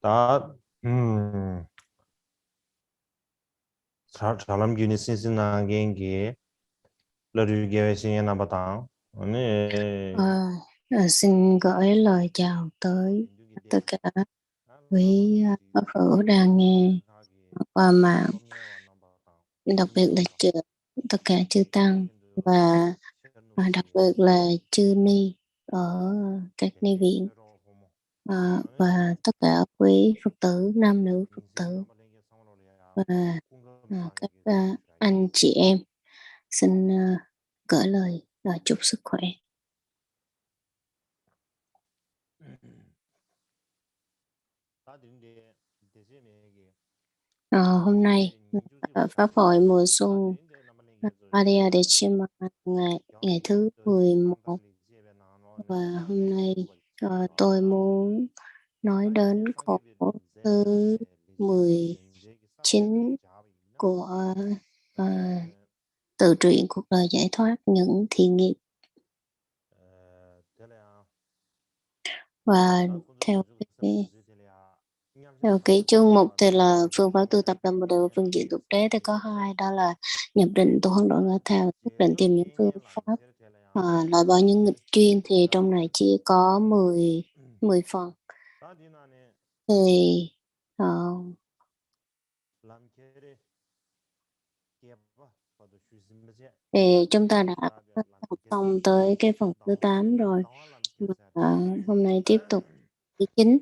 나, 사람 유니센스 나긴 게 lời ghé xin na batang Ờ, ane Xin gửi lời chào tới tất cả quý Pháp hữu đang nghe qua mạng, đặc biệt là tất cả chư Tăng và đặc biệt là chư Ni ở các ni viện, và tất cả quý Phật tử, nam nữ Phật tử và các anh chị em. Xin gửi lời chúc sức khỏe. Hôm nay Pháp hội mùa xuân Adya Dechima ngày thứ 11, và hôm nay tôi muốn nói đến khổ thứ 19 của tự truyện cuộc đời giải thoát những thiện nghiệp. Và theo cái chương mục thì là phương pháp tu tập là một điều phương diện thực tế, thì có hai, đó là nhập định tu hướng độ ngã thao, quyết định tìm những phương pháp loại bỏ những nghịch chuyên. Thì trong này chỉ có 10 phần. Thì chúng ta đã học xong tới cái phần thứ 8 rồi, và hôm nay tiếp tục thứ 9,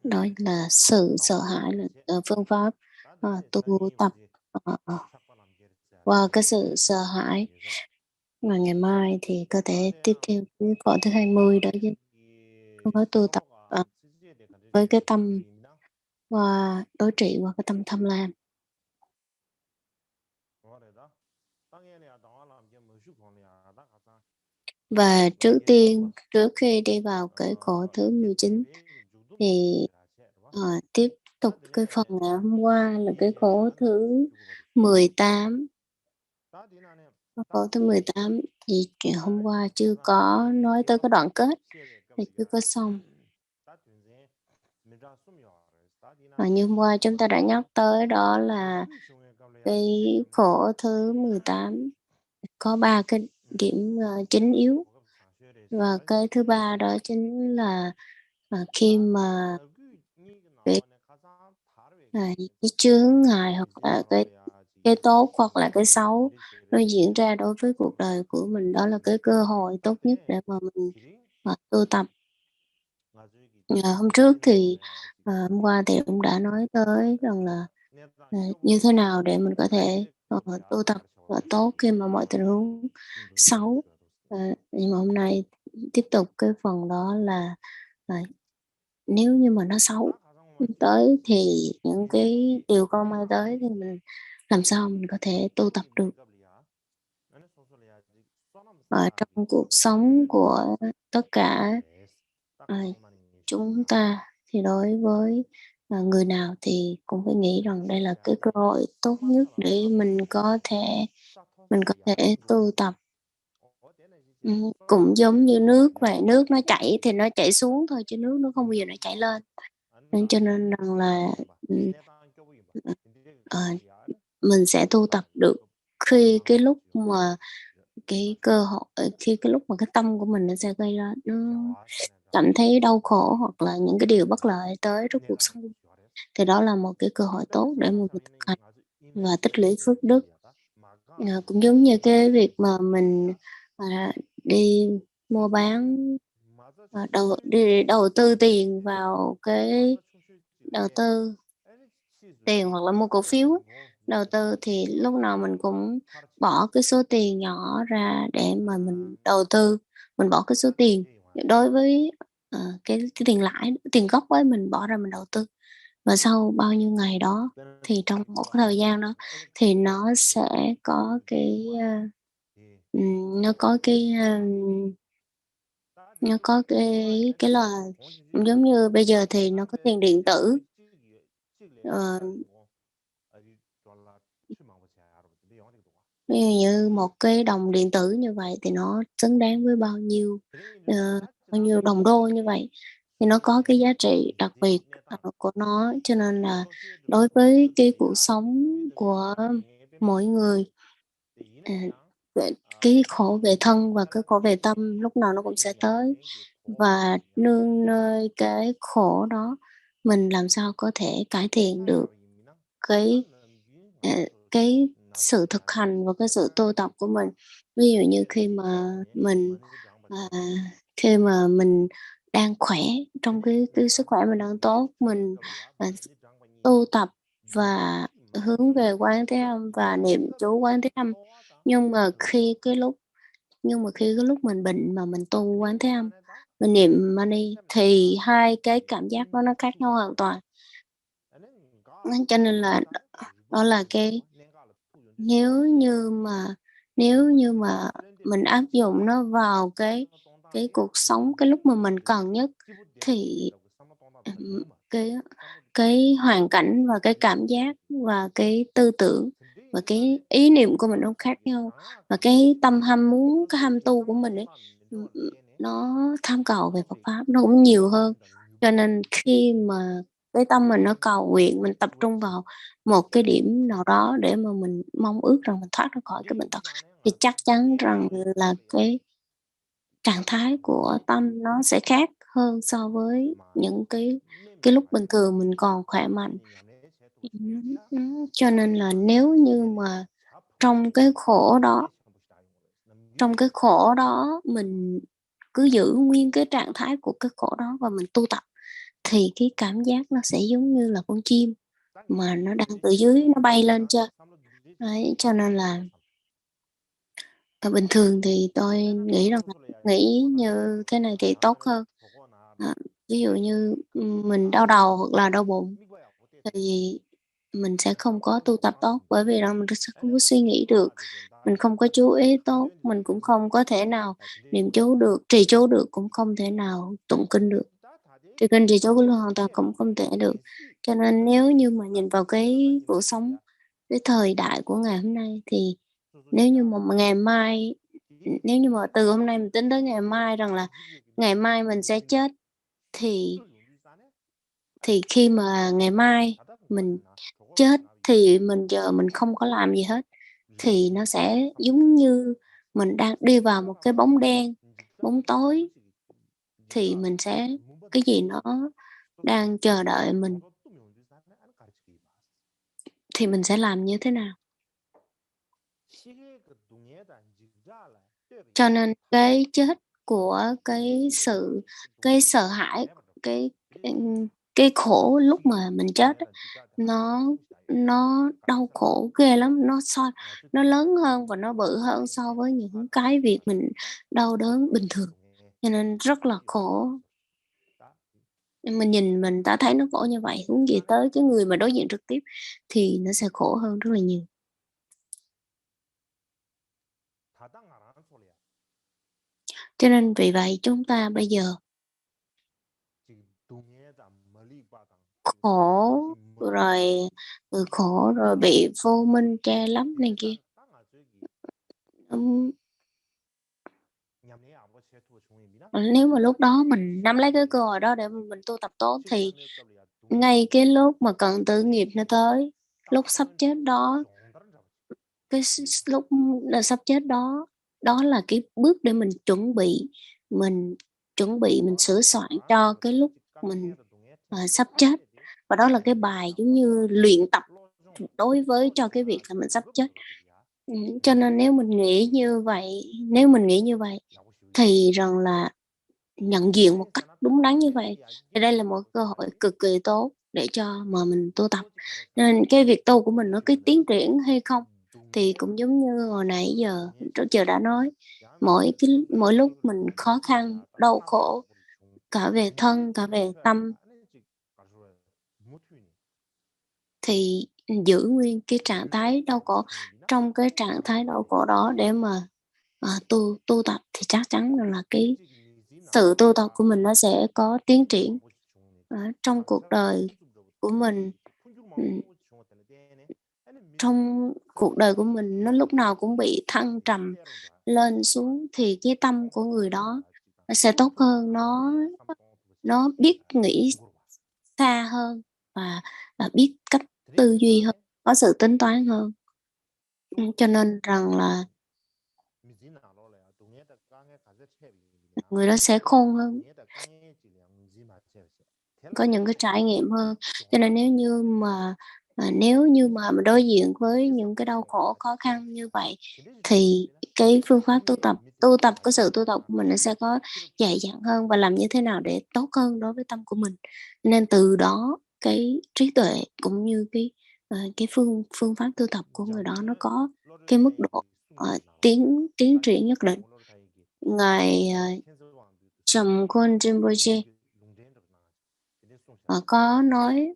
đó là sự sợ hãi, là phương pháp tu tập qua cái sự sợ hãi. Và ngày mai thì có thể tiếp theo cái khóa thứ 20, đó chứ không có tu tập với cái tâm và đối trị qua cái tâm tham lam. Và trước khi đi vào cái khổ thứ 19 thì tiếp tục cái phần ngày hôm qua là cái khổ thứ 18. Khổ thứ 18 thì hôm qua chưa có nói tới cái đoạn kết, thì chưa có xong. Như hôm qua chúng ta đã nhắc tới, đó là cái khổ thứ 18 có 3 cái điểm chính yếu. Và cái thứ ba đó chính là khi mà cái chướng ngại hoặc là cái tốt hoặc là cái xấu nó diễn ra đối với cuộc đời của mình, đó là cái cơ hội tốt nhất để mà mình tu tập. Hôm trước thì hôm qua thì cũng đã nói tới rằng là như thế nào để mình có thể tu tập tốt khi mà mọi tình huống xấu. Nhưng mà hôm nay tiếp tục cái phần đó là nếu như mà nó xấu tới thì những cái điều không may tới thì mình làm sao mình có thể tu tập được. Ở trong cuộc sống của tất cả chúng ta thì đối với người nào thì cũng phải nghĩ rằng đây là cái cơ hội tốt nhất để mình có thể tu tập. Cũng giống như nước vậy, nước nó chảy thì nó chảy xuống thôi, chứ nước nó không bao giờ nó chảy lên. Nên cho nên rằng là mình sẽ tu tập được khi cái lúc mà cái cơ hội, khi cái lúc mà cái tâm của mình nó sẽ gây ra, nó cảm thấy đau khổ hoặc là những cái điều bất lợi tới trong cuộc sống, thì đó là một cái cơ hội tốt để mình thực hành và tích lũy phước đức. Cũng giống như cái việc mà mình đi mua bán, đi đầu tư tiền vào cái đầu tư tiền hoặc là mua cổ phiếu đầu tư, thì lúc nào mình cũng bỏ cái số tiền nhỏ ra để mà mình đầu tư. Mình bỏ cái số tiền đối với cái tiền lãi, tiền gốc ấy, mình bỏ ra mình đầu tư, và sau bao nhiêu ngày đó thì trong một cái thời gian đó thì nó sẽ có cái nó có cái nó có cái là giống như bây giờ thì nó có tiền điện tử. Ví dụ như một cái đồng điện tử như vậy thì nó xứng đáng với bao nhiêu đồng đô như vậy. thì nó có cái giá trị đặc biệt của nó, cho nên là đối với cái cuộc sống của mỗi người, về cái khổ về thân và cái khổ về tâm lúc nào nó cũng sẽ tới, và nương nơi cái khổ đó mình làm sao có thể cải thiện được cái cái sự thực hành và cái sự tu tập của mình. Ví dụ như khi mà mình đang khỏe, trong cái sức khỏe mình đang tốt, mình tu tập và hướng về Quán Thế Âm và niệm chú Quán Thế Âm. Nhưng mà khi cái lúc mình bệnh mà mình tu Quán Thế Âm, mình niệm Mani, thì hai cái cảm giác đó nó khác nhau hoàn toàn. Cho nên là đó là cái nếu như mà mình áp dụng nó vào cái cuộc sống cái lúc mà mình cần nhất, thì cái cái hoàn cảnh và cái cảm giác và cái tư tưởng và cái ý niệm của mình nó khác nhau, và cái tâm ham muốn, cái ham tu của mình ấy, nó tham cầu về Phật pháp nó cũng nhiều hơn. Cho nên khi mà cái tâm mình nó cầu nguyện, mình tập trung vào một cái điểm nào đó để mà mình mong ước rằng mình thoát ra khỏi cái bệnh tật, thì chắc chắn rằng là cái trạng thái của tâm nó sẽ khác hơn so với những cái lúc bình thường mình còn khỏe mạnh. Cho nên là nếu như mà trong cái khổ đó mình cứ giữ nguyên cái trạng thái của cái khổ đó và mình tu tập, thì cái cảm giác nó sẽ giống như là con chim mà nó đang từ dưới nó bay lên trên. Đấy, cho nên là bình thường thì tôi nghĩ rằng là nghĩ như thế này thì tốt hơn. Ví dụ như mình đau đầu hoặc là đau bụng thì mình sẽ không có tu tập tốt, bởi vì rằng mình sẽ không có suy nghĩ được, mình không có chú ý tốt, mình cũng không có thể nào niệm chú được, trì chú được, cũng không thể nào tụng kinh được. Trì kinh trì chú hoàn toàn cũng không thể được. Cho nên nếu như mà nhìn vào cái cuộc sống, cái thời đại của ngày hôm nay, thì nếu như mà ngày mai, nếu như mà từ hôm nay mình tính tới ngày mai rằng là ngày mai mình sẽ chết, thì khi mà ngày mai mình chết thì giờ mình không có làm gì hết, thì nó sẽ giống như mình đang đi vào một cái bóng đen, bóng tối, thì mình sẽ cái gì nó đang chờ đợi mình, thì mình sẽ làm như thế nào? Cho nên cái chết của cái sợ hãi, cái cái khổ lúc mà mình chết á, nó đau khổ ghê lắm, nó lớn hơn và nó bự hơn so với những cái việc mình đau đớn bình thường, cho nên rất là khổ. Mình nhìn mình đã thấy nó khổ như vậy, huống gì tới cái người mà đối diện trực tiếp thì nó sẽ khổ hơn rất là nhiều. Cho nên vì vậy chúng ta bây giờ khổ khổ rồi bị vô minh che lấp này kia. Nếu mà lúc đó mình nắm lấy cái cơ hội đó để mình tu tập tốt, thì ngay cái lúc mà cận tử nghiệp nó tới, lúc sắp chết đó, lúc là sắp chết đó, đó là cái bước để mình sửa soạn cho cái lúc mình sắp chết, và đó là cái bài giống như luyện tập đối với cho cái việc là mình sắp chết. Cho nên nếu mình nghĩ như vậy thì rằng là nhận diện một cách đúng đắn như vậy, thì đây là một cơ hội cực kỳ tốt để cho mà mình tu tập. Nên cái việc tu của mình nó cái tiến triển hay không, thì cũng giống như hồi nãy giờ trước giờ đã nói, mỗi lúc mình khó khăn, đau khổ, cả về thân, cả về tâm, thì giữ nguyên cái trạng thái đau khổ, trong cái trạng thái đau khổ đó để mà tu tập, thì chắc chắn là cái sự tu tập của mình nó sẽ có tiến triển. Trong cuộc đời của mình, trong cuộc đời của mình nó lúc nào cũng bị thăng trầm lên xuống, thì cái tâm của người đó nó sẽ tốt hơn, nó biết nghĩ xa hơn và biết cách tư duy hơn, có sự tính toán hơn. Cho nên rằng là người đó sẽ khôn hơn, có những cái trải nghiệm hơn. Cho nên nếu như mà đối diện với những cái đau khổ, khó khăn như vậy thì cái phương pháp cái sự tu tập của mình nó sẽ có dày dặn hơn và làm như thế nào để tốt hơn đối với tâm của mình. Nên từ đó cái trí tuệ cũng như cái phương pháp tu tập của người đó nó có cái mức độ tiến triển nhất định. Ngài Trầm Khôn Rinpoche có nói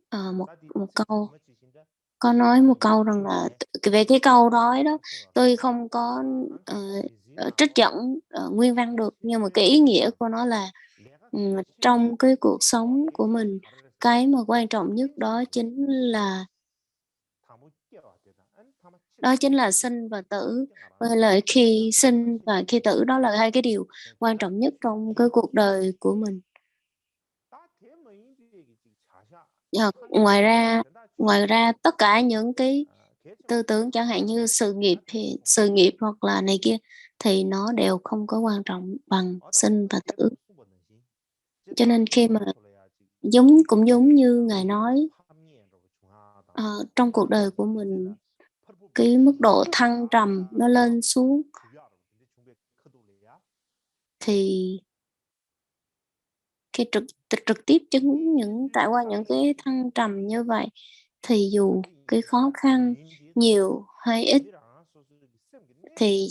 một câu rằng là về cái câu nói đó tôi không có trích dẫn nguyên văn được, nhưng mà cái ý nghĩa của nó là trong cái cuộc sống của mình, cái mà quan trọng nhất đó chính là sinh và tử. Với lại khi sinh và khi tử, đó là hai cái điều quan trọng nhất trong cái cuộc đời của mình. Ngoài ra tất cả những cái tư tưởng chẳng hạn như sự nghiệp hoặc là này kia thì nó đều không có quan trọng bằng sinh và tử. Cho nên khi mà cũng giống như Ngài nói, trong cuộc đời của mình, cái mức độ thăng trầm nó lên xuống thì khi trực tiếp trải qua những cái thăng trầm như vậy thì dù cái khó khăn nhiều hay ít thì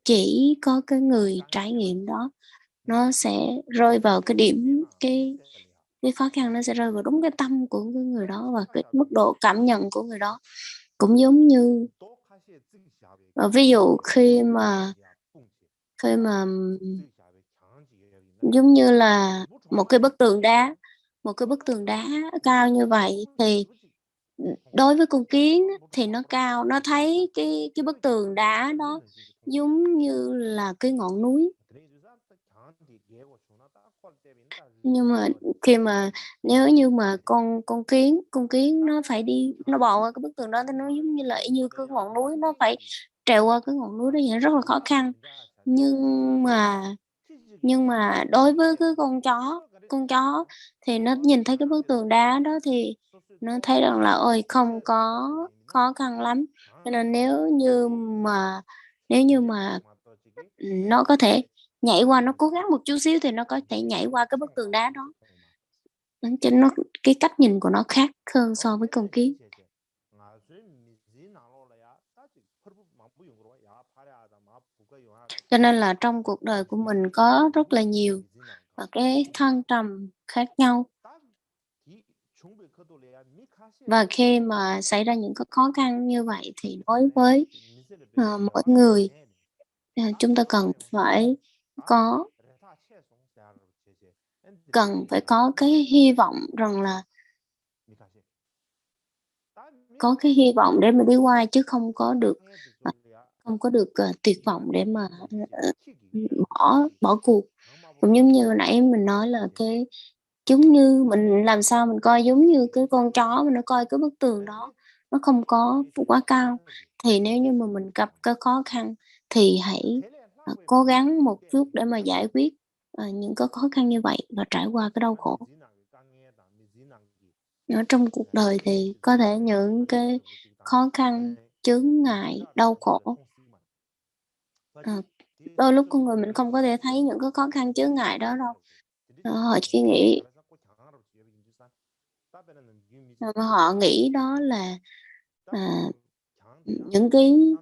chỉ có cái người trải nghiệm đó nó sẽ rơi vào cái khó khăn, nó sẽ rơi vào đúng cái tâm của cái người đó và cái mức độ cảm nhận của người đó. Cũng giống như ví dụ khi mà giống như là một cái bức tường đá cao như vậy thì đối với con kiến thì nó cao, nó thấy cái bức tường đá đó giống như là cái ngọn núi. Nhưng mà nếu như mà con kiến nó phải nó bò qua cái bức tường đó thì nó giống như là như cái ngọn núi, nó phải trèo qua cái ngọn núi đó, vậy rất là khó khăn. Nhưng mà đối với cái con chó thì nó nhìn thấy cái bức tường đá đó thì nó thấy rằng là ôi không có khó khăn lắm. Cho nên nếu như mà nó có thể nhảy qua, nó cố gắng một chút xíu thì nó có thể nhảy qua cái bức tường đá đó. Cho nó cái cách nhìn của nó khác hơn so với con kiến. Cho nên là trong cuộc đời của mình có rất là nhiều cái thăng trầm khác nhau. Và khi mà xảy ra những cái khó khăn như vậy thì đối với mỗi người, chúng ta cần phải có cái hy vọng rằng là có cái hy vọng để mà đi qua, chứ không có được tuyệt vọng để mà bỏ cuộc. Cũng giống như hồi nãy mình nói là giống như mình làm sao mình coi giống như cái con chó mà nó coi cái bức tường đó nó không có quá cao, thì nếu như mà mình gặp cái khó khăn thì hãy cố gắng một chút để mà giải quyết những cái khó khăn như vậy và trải qua cái đau khổ. Ở trong cuộc đời thì có thể những cái khó khăn, chướng ngại, đau khổ, đôi lúc con người mình không có thể thấy những cái khó khăn chướng ngại đó đâu. Họ chỉ nghĩ họ nghĩ đó là những cái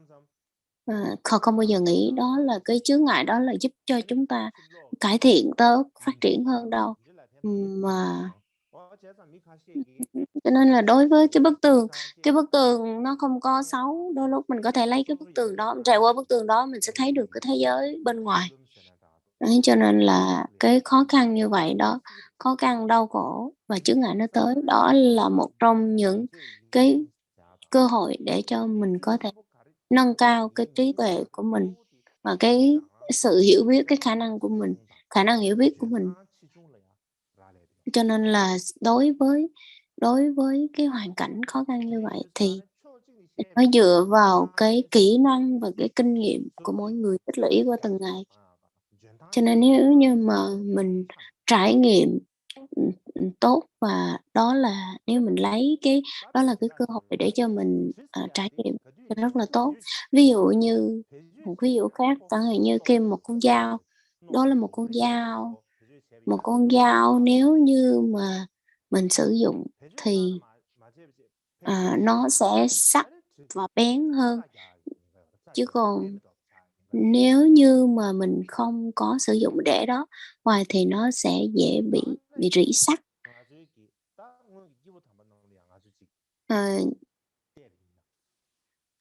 họ không bao giờ nghĩ đó là cái chướng ngại đó là giúp cho chúng ta cải thiện tốt, phát triển hơn đâu. Mà cho nên là đối với cái bức tường nó không có xấu, đôi lúc mình có thể lấy cái bức tường đó, trèo qua bức tường đó mình sẽ thấy được cái thế giới bên ngoài. Đấy, cho nên là cái khó khăn như vậy đó, khó khăn, đau khổ và chướng ngại nó tới, đó là một trong những cái cơ hội để cho mình có thể nâng cao cái trí tuệ của mình và cái sự hiểu biết, cái khả năng hiểu biết của mình. Cho nên là đối với cái hoàn cảnh khó khăn như vậy thì nó dựa vào cái kỹ năng và cái kinh nghiệm của mỗi người tích lũy qua từng ngày. Cho nên nếu như mà mình trải nghiệm, tốt và đó là nếu mình lấy đó là cái cơ hội để cho mình, trải nghiệm rất là tốt. Ví dụ như một ví dụ khác, chẳng hạn như kim một con dao, đó là một con dao nếu như mà mình sử dụng thì, nó sẽ sắc và bén hơn, chứ còn nếu như mà mình không có sử dụng để đó hoài thì nó sẽ dễ bị rỉ sắt. Ờ,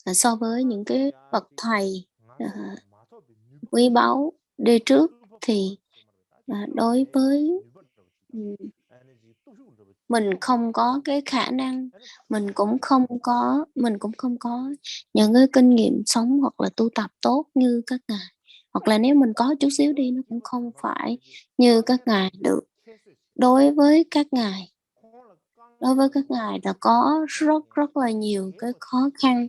so với những cái bậc thầy, ờ, quý báu đi trước thì, đối với, ừm, mình không có cái khả năng, mình cũng không có những cái kinh nghiệm sống hoặc là tu tập tốt như các ngài, hoặc là nếu mình có chút xíu đi nó cũng không phải như các ngài được. Đối với các ngài Đối với các ngài là có rất là nhiều cái khó khăn,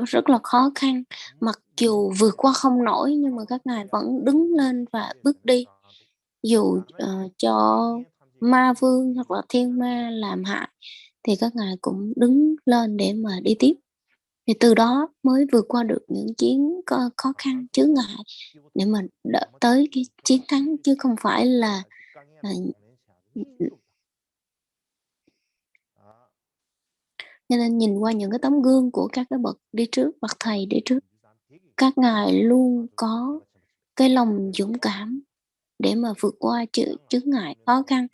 rất là khó khăn, mặc dù vượt qua không nổi nhưng mà các ngài vẫn đứng lên và bước đi. Dù, cho ma vương hoặc là thiên ma làm hại thì các ngài cũng đứng lên để mà đi tiếp. Thì từ đó mới vượt qua được những khó khăn, chướng ngại để mà tới cái chiến thắng chứ không phải là, à, cho nên nhìn qua những cái tấm gương của các cái bậc đi trước, bậc thầy đi trước, các ngài luôn có cái lòng dũng cảm để mà vượt qua chướng ngại, khó khăn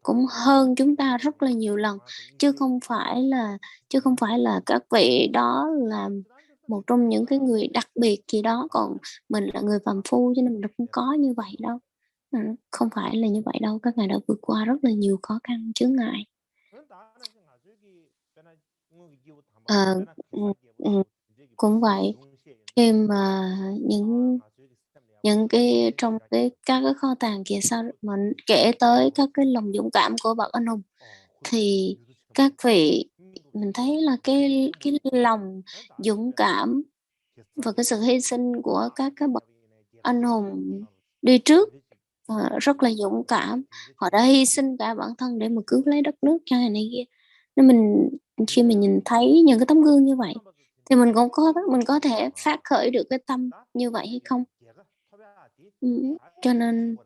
cũng hơn chúng ta rất là nhiều lần, chứ không phải là các vị đó là một trong những cái người đặc biệt gì đó, còn mình là người phàm phu cho nên mình không có như vậy đâu. Không phải là như vậy đâu, các ngài đã vượt qua rất là nhiều khó khăn, chướng ngại. Ờ, ừm, ừm, cũng vậy, khi mà những cái trong các cái kho tàng kia sau mình kể tới các cái lòng dũng cảm của bậc anh hùng, thì các vị mình thấy là cái lòng dũng cảm và cái sự hy sinh của các cái bậc anh hùng đi trước, rất là dũng cảm, họ đã hy sinh cả bản thân để mà cứu lấy đất nước cho này kia. Nên khi mình nhìn thấy những cái tấm gương như vậy, thì mình có thể phát khởi được cái tâm như vậy hay không? Cho nên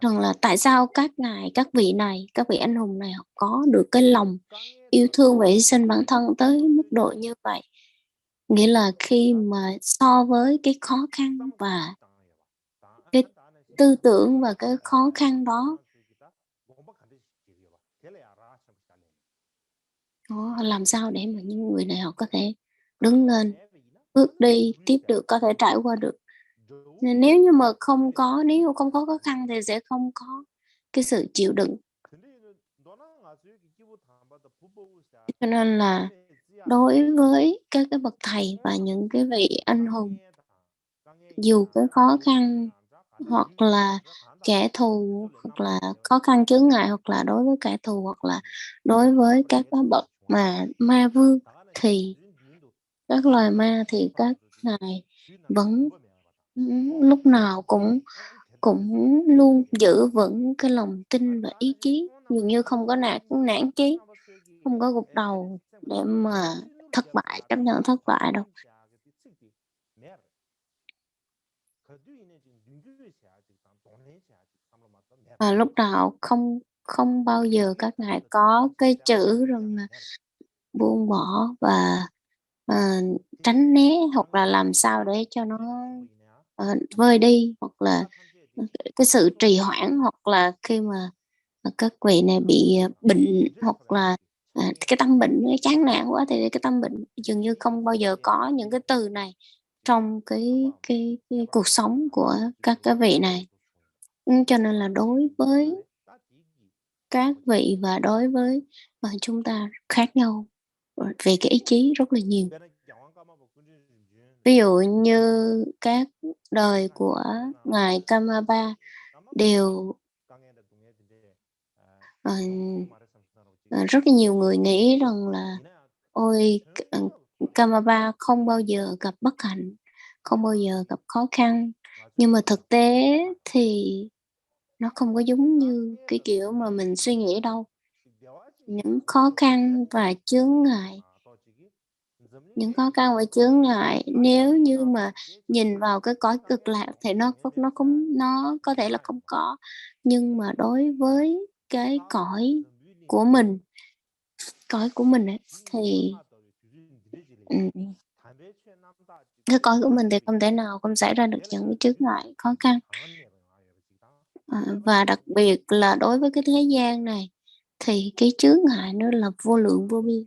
rằng là tại sao các vị này, các vị anh hùng này họ có được cái lòng yêu thương và hy sinh bản thân tới mức độ như vậy. Nghĩa là khi mà so với cái khó khăn và cái tư tưởng và cái khó khăn đó, làm sao để mà những người này họ có thể đứng lên, bước đi tiếp được, có thể trải qua được. Nên nếu không có khó khăn thì sẽ không có cái sự chịu đựng. Cho nên là đối với các cái bậc thầy và những cái vị anh hùng, dù cái khó khăn hoặc là kẻ thù, hoặc là khó khăn chướng ngại, hoặc là đối với kẻ thù, hoặc là đối với các cái bậc mà ma vương, thì các loài ma thì các ngài vẫn, lúc nào cũng cũng luôn giữ vững cái lòng tin và ý chí, dường như không có nản chí, không có gục đầu để mà chấp nhận thất bại đâu. Và lúc nào không không bao giờ các ngài có cái chữ rằng là buông bỏ và, ờ, tránh né hoặc là làm sao để cho nó, vơi đi, hoặc là, cái sự trì hoãn, hoặc là khi mà, các vị này bị, bệnh hoặc là, cái tâm bệnh, cái chán nản quá thì cái tâm bệnh, dường như không bao giờ có những cái từ này trong cái cuộc sống của các cái vị này. Cho nên là đối với các vị và đối với, chúng ta khác nhau, về cái ý chí rất là nhiều. Ví dụ như các đời của ngài Kamapa đều Ờ, rất là nhiều người nghĩ rằng là ôi Kamaba không bao giờ gặp bất hạnh, không bao giờ gặp khó khăn, nhưng mà thực tế thì nó không có giống như cái kiểu mà mình suy nghĩ đâu. Những khó khăn và chướng ngại, những khó khăn và chướng ngại nếu như mà nhìn vào cái cõi cực lạc thì nó có thể là không có, nhưng mà đối với cái cõi của mình ấy, thì cái cõi của mình thì không thể nào không xảy ra được những cái chướng ngại khó khăn. Và đặc biệt là đối với cái thế gian này thì cái chướng ngại nó là vô lượng vô biên.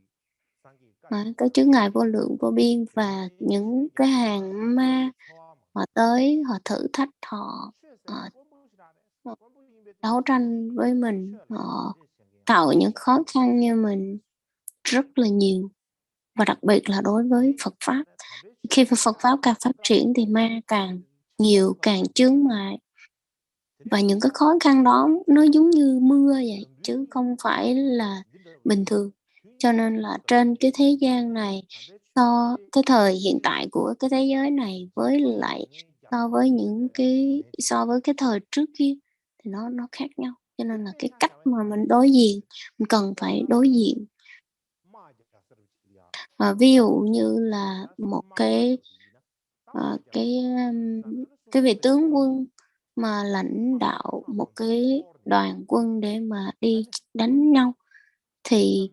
Cái chướng ngại vô lượng vô biên và những cái hàng ma họ tới, họ thử thách, họ đấu tranh với mình, họ tạo những khó khăn như mình rất là nhiều. Và đặc biệt là đối với Phật Pháp. Khi mà Phật Pháp càng phát triển thì ma càng nhiều, càng chướng ngại. Và những cái khó khăn đó nó giống như mưa vậy, chứ không phải là bình thường. Cho nên là trên cái thế gian này, cái thời hiện tại của cái thế giới này với lại so với cái thời trước kia thì nó khác nhau. Cho nên là cái cách mà mình đối diện, mình cần phải đối diện. Ví dụ như là một ờ, cái, cái vị tướng quân mà lãnh đạo một cái đoàn quân để mà đi đánh nhau thì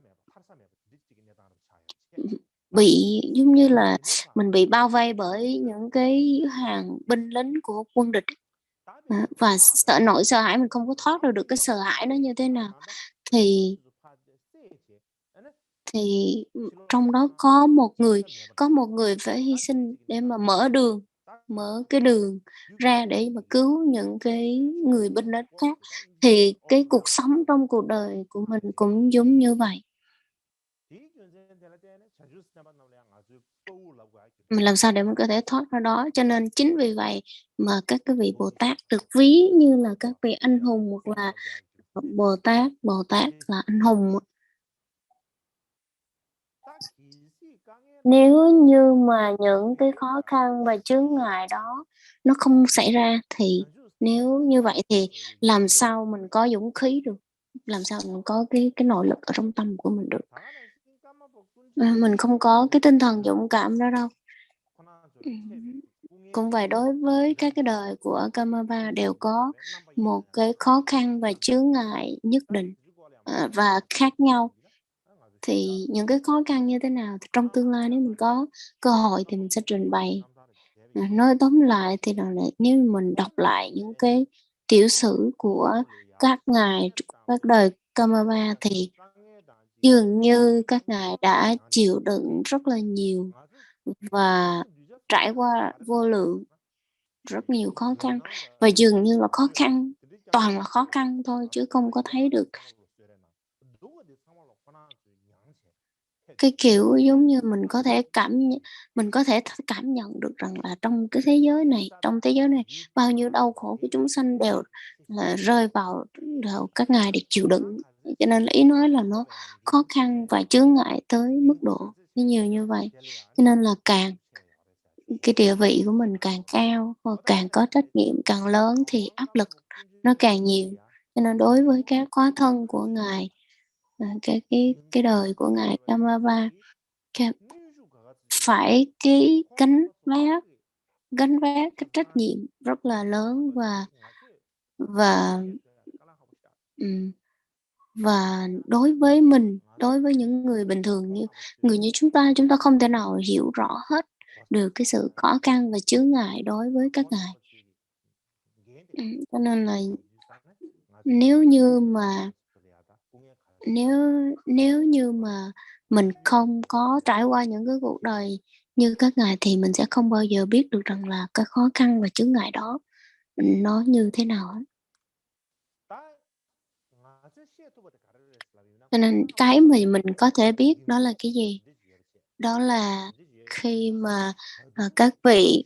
bị giống như là mình bị bao vây bởi những cái hàng binh lính của quân địch và sợ hãi mình không có thoát ra được cái sợ hãi nó như thế nào thì trong đó có một người phải hy sinh để mà mở cái đường ra để mà cứu những cái người binh lính khác, thì cái cuộc sống trong cuộc đời của mình cũng giống như vậy. Mình làm sao để mình có thể thoát ra đó, cho nên chính vì vậy mà các cái vị Bồ Tát được ví như là các vị anh hùng, hoặc là Bồ Tát là anh hùng. Nếu như mà những cái khó khăn và chướng ngại đó nó không xảy ra thì nếu như vậy thì làm sao mình có dũng khí được, làm sao mình có cái nội lực ở trong tâm của mình được. Mình không có cái tinh thần dũng cảm đó đâu. Cũng vậy, đối với các cái đời của Kamaba đều có một cái khó khăn và chướng ngại nhất định và khác nhau. Thì những cái khó khăn như thế nào thì trong tương lai nếu mình có cơ hội thì mình sẽ trình bày. Nói tóm lại thì là nếu mình đọc lại những cái tiểu sử của các ngài, các đời Kamaba thì dường như các ngài đã chịu đựng rất là nhiều và trải qua vô lượng rất nhiều khó khăn, và dường như là khó khăn, toàn là khó khăn thôi chứ không có thấy được cái kiểu giống như mình có thể cảm nhận được rằng là trong thế giới này bao nhiêu đau khổ của chúng sanh đều là rơi vào các ngài để chịu đựng. Cho nên là ý nói là nó khó khăn và chướng ngại tới mức độ nhiều như vậy. Cho nên là cái địa vị của mình càng cao và càng có trách nhiệm càng lớn thì áp lực nó càng nhiều. Cho nên đối với các hóa thân của ngài, cái đời của ngài Kamaba phải gánh vác cái trách nhiệm rất là lớn và và đối với những người bình thường như chúng ta không thể nào hiểu rõ hết được cái sự khó khăn và chướng ngại đối với các ngài. Cho nên là nếu như mà nếu nếu như mà mình không có trải qua những cái cuộc đời như các ngài thì mình sẽ không bao giờ biết được rằng là cái khó khăn và chướng ngại đó nó như thế nào hết. Cho nên cái mà mình có thể biết đó là cái gì? Đó là khi mà các vị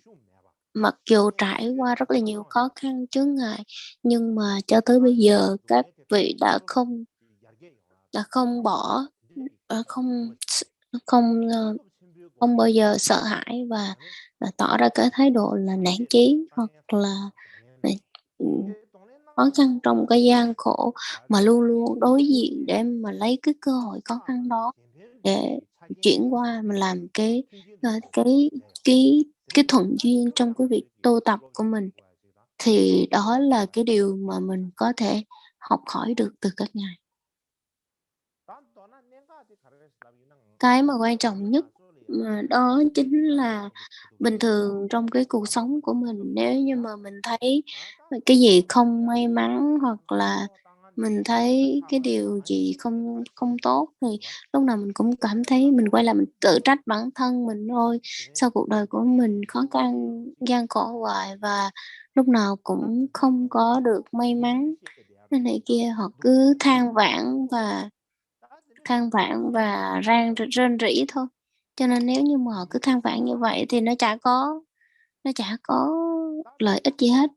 mặc dù trải qua rất là nhiều khó khăn chướng ngại, nhưng mà cho tới bây giờ các vị đã không là không bỏ, không không, không bao giờ sợ hãi và tỏ ra cái thái độ là nản chí hoặc là, ờ, ừm, khó khăn trong cái gian khổ, mà luôn luôn đối diện để mà lấy cái cơ hội khó khăn đó để chuyển qua mà làm cái thuận duyên trong cái việc tu tập của mình, thì đó là cái điều mà mình có thể học hỏi được từ các ngài. Cái mà quan trọng nhất mà đó chính là bình thường trong cái cuộc sống của mình, nếu như mà mình thấy cái gì không may mắn hoặc là mình thấy cái điều gì không không tốt thì lúc nào mình cũng cảm thấy mình quay lại mình tự trách bản thân mình thôi. Sao cuộc đời của mình khó khăn, gian khổ hoài và lúc nào cũng không có được may mắn, thế này kia, họ cứ than vãn và rên rỉ thôi. Cho nên nếu như mà họ cứ than vãn như vậy thì nó chả có lợi ích gì hết.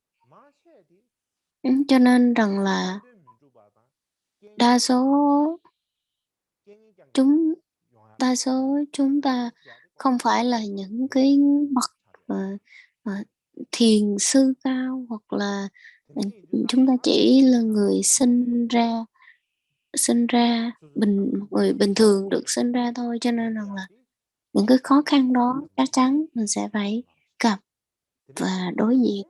Cho nên rằng là đa số chúng đa số chúng ta không phải là những cái bậc, ờ, ờ, thiền sư cao hoặc là, chúng ta chỉ là người sinh ra một người bình thường được sinh ra thôi, cho nên rằng là những cái khó khăn đó chắc chắn mình sẽ phải gặp và đối diện.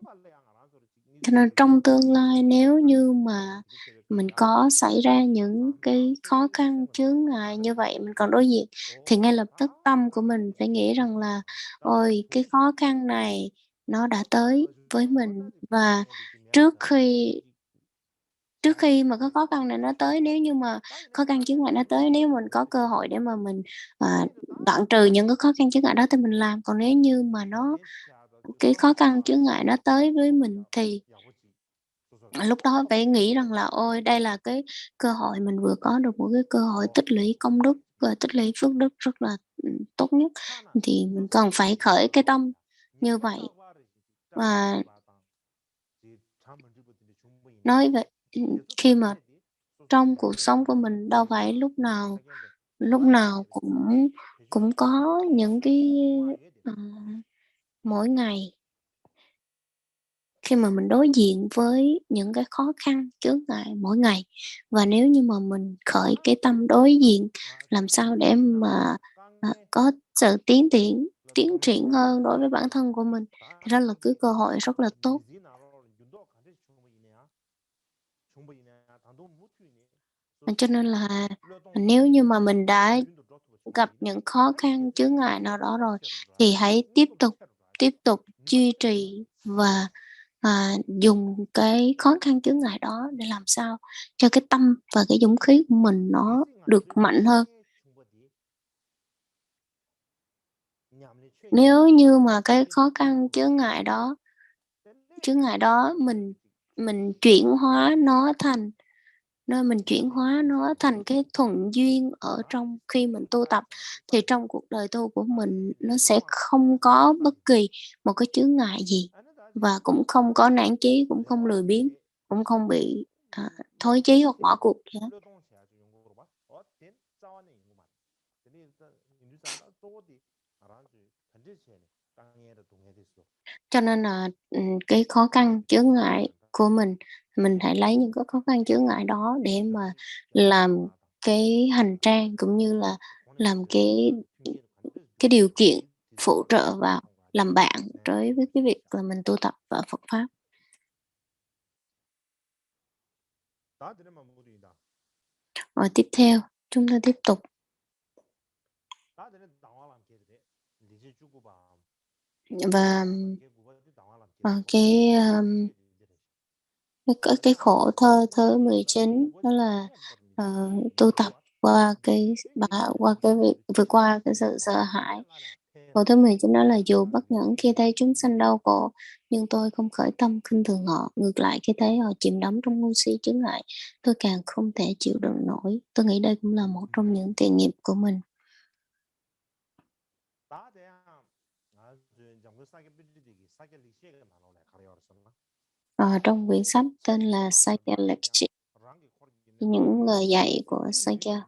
Cho nên trong tương lai nếu như mà mình có xảy ra những cái khó khăn, chướng ngại như vậy, mình còn đối diện, thì ngay lập tức tâm của mình phải nghĩ rằng là "Ôi, cái khó khăn này nó đã tới với mình và trước khi trước khi mà cái khó khăn này nó tới, nếu như mà khó khăn chướng ngại nó tới, nếu mình có cơ hội để mà mình, đoạn trừ những cái khó khăn chướng ngại đó thì mình làm. Còn nếu như mà cái khó khăn chướng ngại nó tới với mình thì lúc đó phải nghĩ rằng là "Ôi, đây là cái cơ hội mình vừa có được một cái cơ hội tích lũy công đức và tích lũy phước đức rất là, tốt nhất." Thì mình cần phải khởi cái tâm như vậy. Và nói về khi mà trong cuộc sống của mình đâu phải lúc nào cũng cũng có những cái, ờ, mỗi ngày khi mà mình đối diện với những cái khó khăn, chướng ngại mỗi ngày, và nếu như mà mình khởi cái tâm đối diện, làm sao để mà, có sự tiến triển hơn đối với bản thân của mình, thì đó là cái cơ hội rất là tốt. Cho nên là nếu như mà mình đã gặp những khó khăn, chướng ngại nào đó rồi, thì hãy tiếp tục duy trì và, dùng cái khó khăn, chướng ngại đó để làm sao cho cái tâm và cái dũng khí của mình nó được mạnh hơn. Nếu như mà cái khó khăn, chướng ngại đó mình chuyển hóa nó thành Nơi mình chuyển hóa nó thành cái thuận duyên ở trong khi mình tu tập, thì trong cuộc đời tu của mình nó sẽ không có bất kỳ một cái chướng ngại gì, và cũng không có nản chí, cũng không lười biếng, cũng không bị, thối chí hoặc bỏ cuộc gì hết. Cho nên là, cái khó khăn, chướng ngại của mình hãy lấy những cái khó khăn, chướng ngại đó để mà làm cái hành trang, cũng như là làm cái điều kiện phụ trợ vào, làm bạn đối với cái việc là mình tu tập và Phật Pháp. Rồi tiếp theo, chúng ta tiếp tục, và, cái khổ thơ thứ 19 đó là, tu tập qua cái việc vượt qua cái sự sợ hãi. Khổ thứ 19 đó là dù bất nhẫn khi thấy chúng sanh đau khổ, nhưng tôi không khởi tâm khinh thường họ. Ngược lại khi thấy họ chìm đắm trong ngu si chướng ngại, tôi càng không thể chịu đựng nổi. Tôi nghĩ đây cũng là một trong những thiện nghiệp của mình. Trong quyển sách tên là Psychology, những lời dạy của Sakya.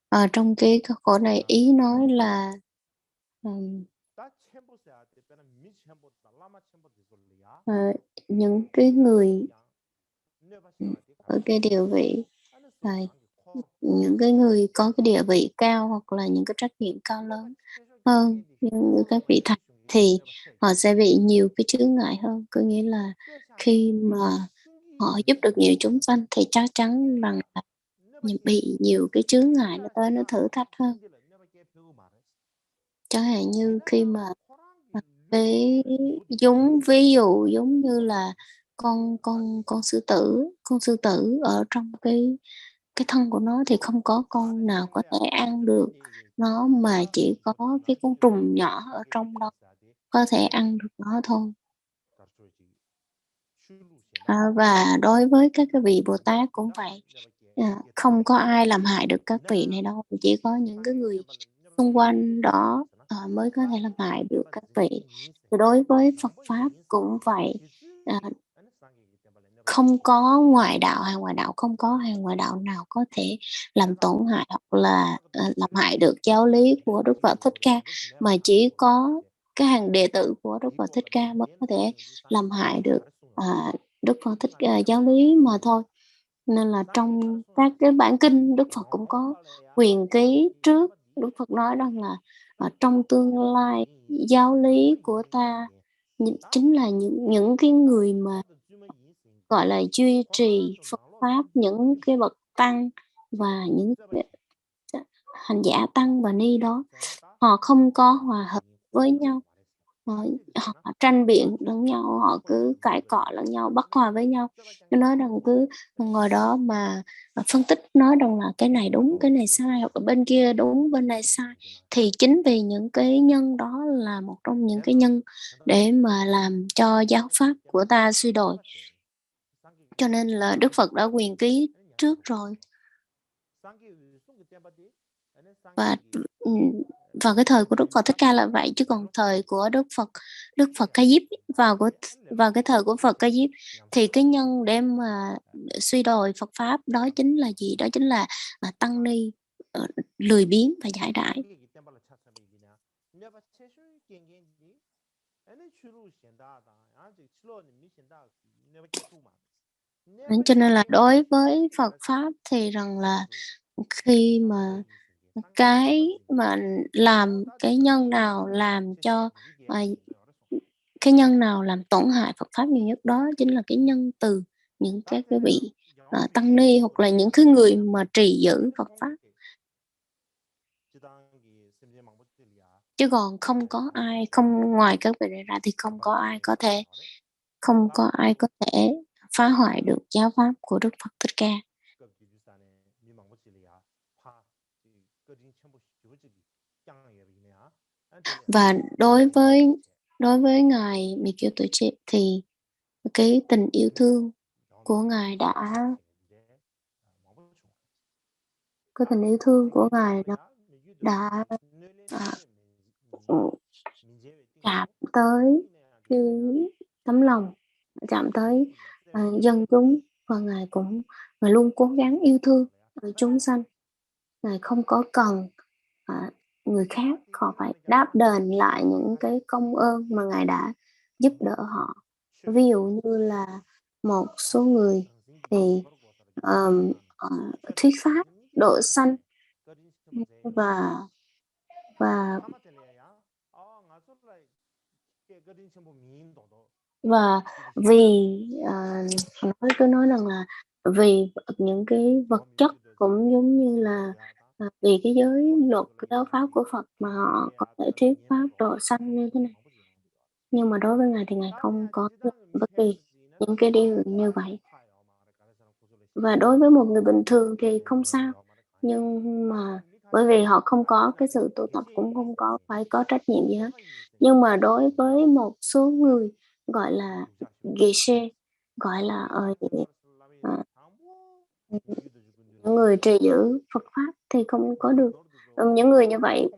Ở trong cái khổ này ý nói là những cái người ở cái địa vị những cái người có cái địa vị cao hoặc là những cái trách nhiệm cao lớn hơn những các vị thầy thì họ sẽ bị nhiều cái chướng ngại hơn, có nghĩa là khi mà họ giúp được nhiều chúng sanh thì chắc chắn rằng là bị nhiều cái chướng ngại nó tới, nó thử thách hơn. Chẳng hạn như khi mà cái ví dụ giống như là con sư tử ở trong cái thân của nó thì không có con nào có thể ăn được nó, mà chỉ có cái con trùng nhỏ ở trong đó có thể ăn được nó thôi. Và đối với các cái vị Bồ Tát cũng vậy, không có ai làm hại được các vị này đâu, chỉ có những cái người xung quanh đó mới có thể làm hại được các vị. Thì đối với Phật Pháp cũng vậy, không có ngoại đạo hàng ngoại đạo, không có hàng ngoại đạo nào có thể làm tổn hại hoặc là làm hại được giáo lý của Đức Phật Thích Ca, mà chỉ có cái hàng đệ tử của Đức Phật Thích Ca mới có thể làm hại được Đức Phật Thích Ca, giáo lý mà thôi. Nên là trong các cái bản kinh Đức Phật cũng có quyền ký trước. Đức Phật nói rằng là trong tương lai giáo lý của ta chính là những cái người mà gọi là duy trì Phật Pháp, những cái bậc tăng và những hành giả tăng và ni đó, họ không có hòa hợp với nhau, họ tranh biện lẫn nhau, họ cứ cãi cọ lẫn nhau, bất hòa với nhau. Nó nói rằng cứ ngồi đó mà phân tích, nói rằng là cái này đúng, cái này sai, hoặc là bên kia đúng, bên này sai. Thì chính vì những cái nhân đó là một trong những cái nhân để mà làm cho giáo pháp của ta suy đồi. Cho nên là Đức Phật đã quyền ký trước rồi. Và vào cái thời của Đức Phật Thích Ca là vậy, chứ còn thời của Đức Phật Ca Diếp, vào cái thời của Phật Ca Diếp thì cái nhân để mà suy đồi Phật Pháp đó chính là gì? Đó chính là tăng ni lười biếng và giải đãi. Cho nên là đối với Phật Pháp thì rằng là khi mà cái mà làm cái nhân nào làm cho cái nhân nào làm tổn hại Phật Pháp nhiều nhất, đó chính là cái nhân từ những các cái vị tăng ni hoặc là những cái người mà trì giữ Phật Pháp. Chứ còn không có ai, không ngoài các vị này ra thì không có ai có thể phá hoại được giáo pháp của Đức Phật Thích Ca. Và đối với ngài Mì Kiêu Tử Trệ thì cái tình yêu thương của ngài đã chạm tới cái tấm lòng, chạm tới dân chúng, và ngài luôn cố gắng yêu thương chúng sanh. Ngài không có cần người khác họ phải đáp đền lại những cái công ơn mà ngài đã giúp đỡ họ. Ví dụ như là một số người thì thuyết pháp độ sanh và vì nói cứ nói rằng là vì những cái vật chất cũng giống như là vì cái giới luật cái giáo pháp của Phật mà họ có thể thuyết pháp độ sanh như thế này. Nhưng mà đối với ngài thì ngài không có bất kỳ những cái điều như vậy. Và đối với một người bình thường thì không sao, nhưng mà bởi vì họ không có cái sự tu tập, cũng không có phải có trách nhiệm gì hết. Nhưng mà đối với một số người gọi là geshe, gọi là những người trì giữ Phật Pháp thì không có được. Những người như vậy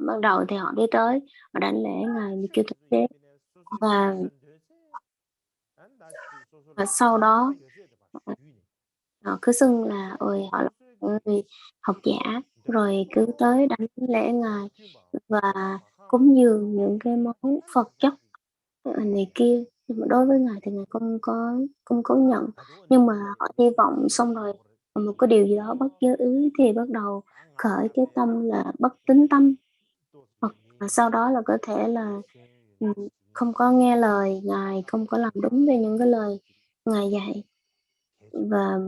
ban đầu thì họ đi tới, họ đảnh lễ ngài Ni Kiêu Thực Tế, và Và sau đó họ cứ xưng là ôi họ là người học giả, rồi cứ tới đánh lễ ngài và cúng dường những cái món vật chất này kia. Nhưng mà đối với ngài thì ngài không có nhận, nhưng mà họ hy vọng xong rồi một cái điều gì đó bất như ý thì bắt đầu khởi cái tâm là bất tín tâm, hoặc là sau đó là có thể là không có nghe lời ngài, không có làm đúng theo những cái lời ngài dạy. Và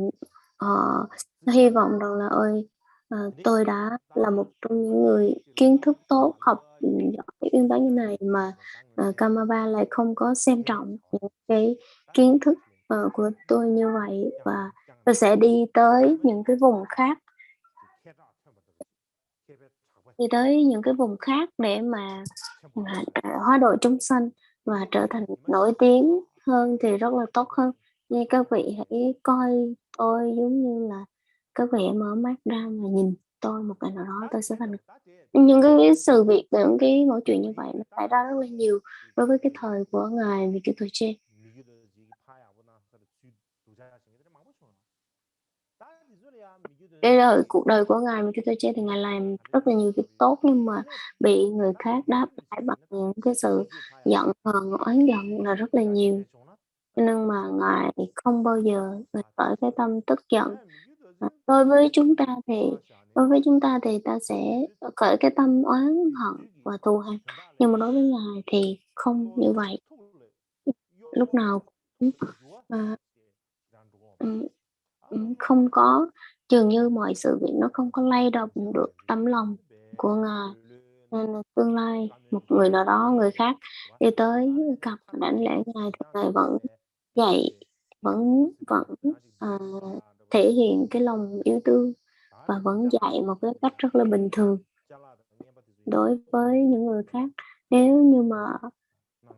họ hy vọng rằng là ôi tôi đã là một trong những người kiến thức tốt, học giỏi uyên bác như này mà Kamaba lại không có xem trọng những cái kiến thức của tôi như vậy, và tôi sẽ đi tới những cái vùng khác, đi tới những cái vùng khác để mà hóa độ chúng sanh và trở thành nổi tiếng hơn thì rất là tốt hơn. Như các vị hãy coi tôi giống như là các vị mở mắt ra mà nhìn tôi một ngày nào đó tôi sẽ thành những cái sự việc, những cái mẫu chuyện như vậy nó xảy ra rất là nhiều đối với cái thời của ngài vì cái tuổi trên. Cái cuộc đời của ngài mà Kitô chết thì ngài làm rất là nhiều việc tốt, nhưng mà bị người khác đáp lại bằng những cái sự giận hờn, oán giận là rất là nhiều. Cho nên mà ngài không bao giờ ngài khởi cái tâm tức giận. Đối với chúng ta thì ta sẽ khởi cái tâm oán hận và thù hằn, nhưng mà đối với ngài thì không như vậy. Lúc nào cũng à, ừm, không có, dường như mọi sự việc nó không có lay động được tấm lòng của ngài, nên là tương lai một người nào đó, người khác đi tới gặp đảnh lễ ngài thì ngài vẫn dạy, vẫn vẫn à, thể hiện cái lòng yêu thương và vẫn dạy một cái cách rất là bình thường đối với những người khác. Nếu như mà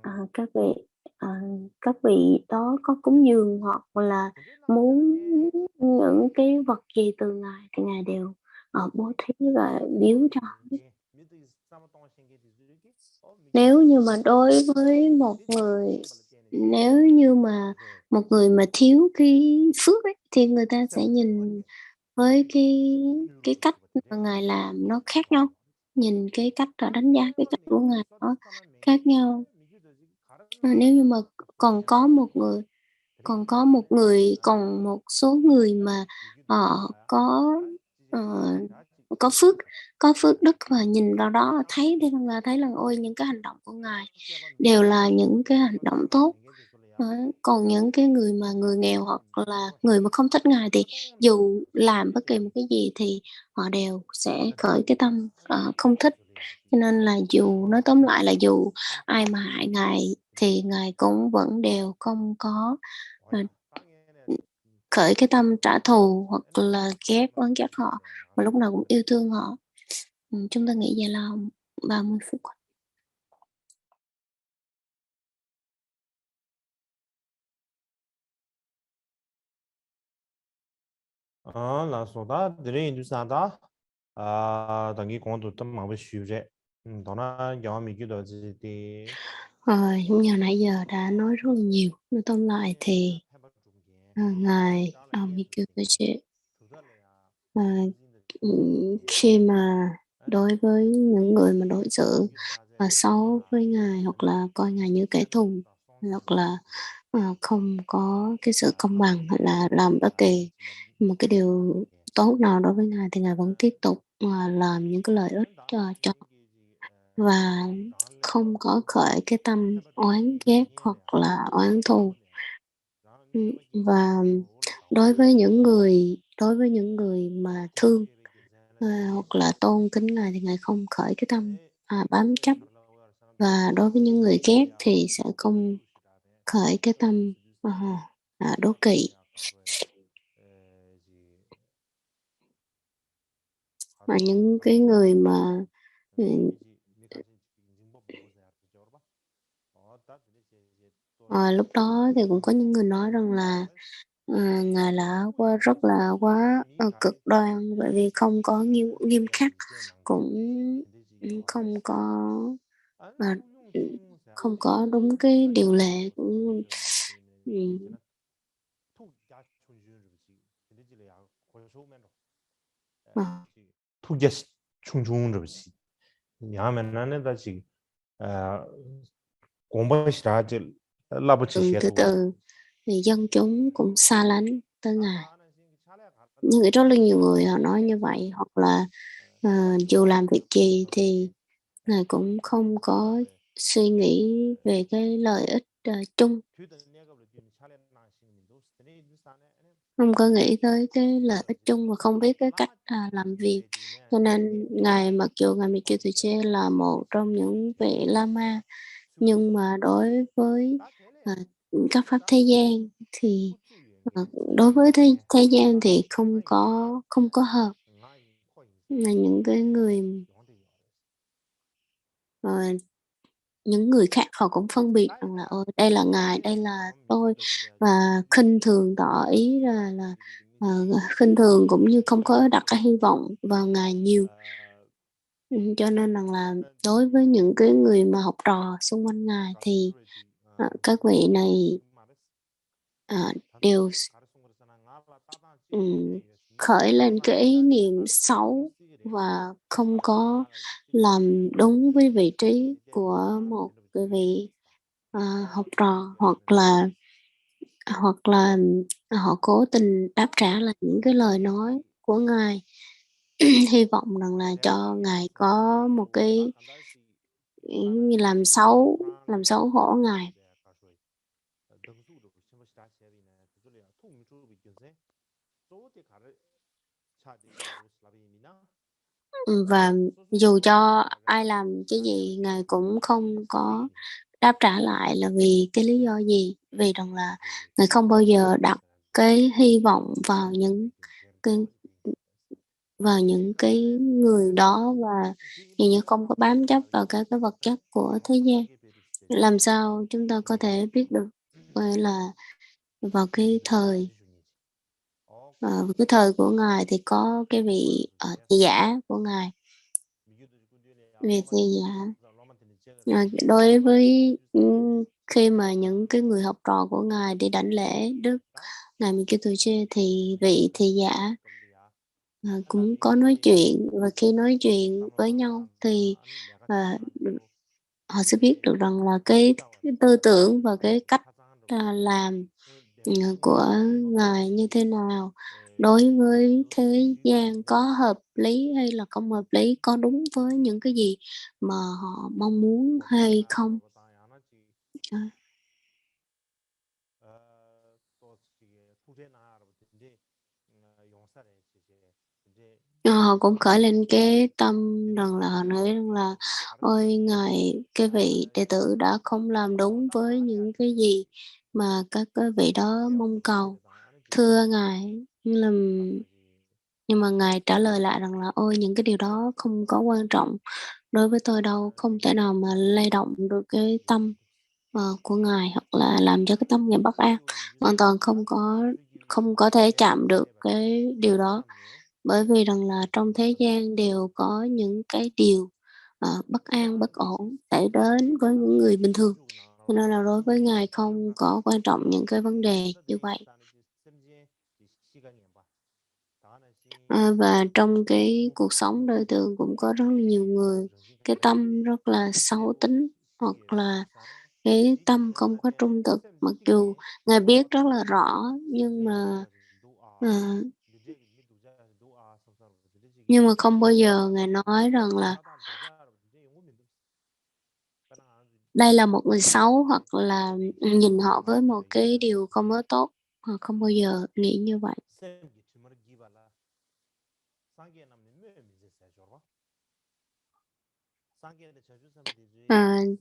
à, các vị à, các vị đó có cúng dường hoặc là muốn những cái vật gì từ ngài thì ngài đều bố thí và biếu cho. Nếu như mà đối với một người, nếu như mà một người mà thiếu cái phước ấy, thì người ta sẽ nhìn với cái cách mà ngài làm nó khác nhau, nhìn cái cách đánh giá cái cách của ngài nó khác nhau. Nếu như mà còn có một người còn một số người mà họ ờ, có phước có phước đức và nhìn vào đó thấy là ôi những cái hành động của ngài đều là những cái hành động tốt. Còn những cái người mà người nghèo hoặc là người mà không thích ngài thì dù làm bất kỳ một cái gì thì họ đều sẽ khởi cái tâm không thích. Cho nên là dù nói tóm lại là dù ai mà hại ngài thì ngài cũng vẫn đều không có ờ, khởi cái tâm trả thù hoặc là oán ghét họ, mà lúc nào cũng yêu thương họ. Chúng ta nghĩ vậy là 30 phút. là số đó để chúng ta đó đăng ký con tụi tâm bảo vệ siêu rẻ đó là do mình cái đó gì thì Giống như nãy giờ đã nói rất là nhiều, nói tóm lại thì ngài Mikitoche khi mà đối với những người mà đối xử xấu với ngài hoặc là coi ngài như kẻ thù, hoặc là không có cái sự công bằng hay là làm bất kỳ một cái điều tốt nào đối với ngài thì ngài vẫn tiếp tục làm những cái lợi ích cho và không có khởi cái tâm oán ghét hoặc là oán thù. Và đối với những người mà thương hoặc là tôn kính ngài thì ngài không khởi cái tâm bám chấp, và đối với những người ghét thì sẽ không khởi cái tâm đố kỵ. Mà những cái người mà ừ, lúc đó thì cũng có những người nói rằng là ngài là rất là quá cực đoan, bởi vì không có nghiêm khắc, cũng không có ờ, không có đúng cái điều lệ của Ờ, 투기 충충을 없이 야면 안에다 지 공부시라 지 라부치 từ 셰도 từ thì dân chúng cũng xa lánh tới Ngài. Nhưng rất là nhiều người họ nói như vậy, hoặc là dù làm việc gì thì Ngài cũng không có suy nghĩ về cái lợi ích chung, không có nghĩ tới cái lợi ích chung và không biết cái cách làm việc. Cho nên Ngài, mặc dù Ngài Mikitsuche là một trong những vị Lama, nhưng mà đối với các pháp thế gian thì đối với thế gian thì không có hợp. Là những cái người những người khác họ cũng phân biệt rằng là đây là Ngài, đây là tôi, và khinh thường, tỏ ý là khinh thường cũng như không có đặt cái hy vọng vào Ngài nhiều. Cho nên rằng là đối với những cái người mà học trò xung quanh Ngài thì các vị này đều khởi lên cái ý niệm xấu và không có làm đúng với vị trí của một cái vị học trò, hoặc là họ cố tình đáp trả lại những cái lời nói của Ngài, hy vọng rằng là cho Ngài có một cái làm xấu hổ Ngài. Và dù cho ai làm cái gì, Ngài cũng không có đáp trả lại là vì cái lý do gì, vì rằng là Ngài không bao giờ đặt cái hy vọng vào những cái người đó, và dường như không có bám chấp vào các cái vật chất của thế gian. Làm sao chúng ta có thể biết được là vào cái thời của Ngài thì có cái vị thị giả của Ngài, vị thị giả. Đối với khi mà những cái người học trò của Ngài đi đảnh lễ Đức Ngài Mikitsuche thì vị thị giả cũng có nói chuyện, và khi nói chuyện với nhau thì họ sẽ biết được rằng là cái tư tưởng và cái cách làm của Ngài như thế nào, đối với thế gian có hợp lý hay là không hợp lý, có đúng với những cái gì mà họ mong muốn hay không. Họ cũng khởi lên cái tâm rằng là họ nói rằng là ôi Ngài, cái vị đệ tử đã không làm đúng với những cái gì mà các cái vị đó mong cầu, thưa Ngài. Nhưng mà Ngài trả lời lại rằng là ôi, những cái điều đó không có quan trọng đối với tôi đâu, không thể nào mà lay động được cái tâm của Ngài, hoặc là làm cho cái tâm Ngài bất an, hoàn toàn không có thể chạm được cái điều đó, bởi vì rằng là trong thế gian đều có những cái điều bất an, bất ổn xảy đến với những người bình thường, cho nên là đối với Ngài không có quan trọng những cái vấn đề như vậy. Và trong cái cuộc sống đời thường cũng có rất là nhiều người cái tâm rất là xấu tính, hoặc là cái tâm không có trung thực, mặc dù Ngài biết rất là rõ, nhưng mà không bao giờ Ngài nói rằng là đây là một người xấu, hoặc là nhìn họ với một cái điều không có tốt. Họ không bao giờ nghĩ như vậy.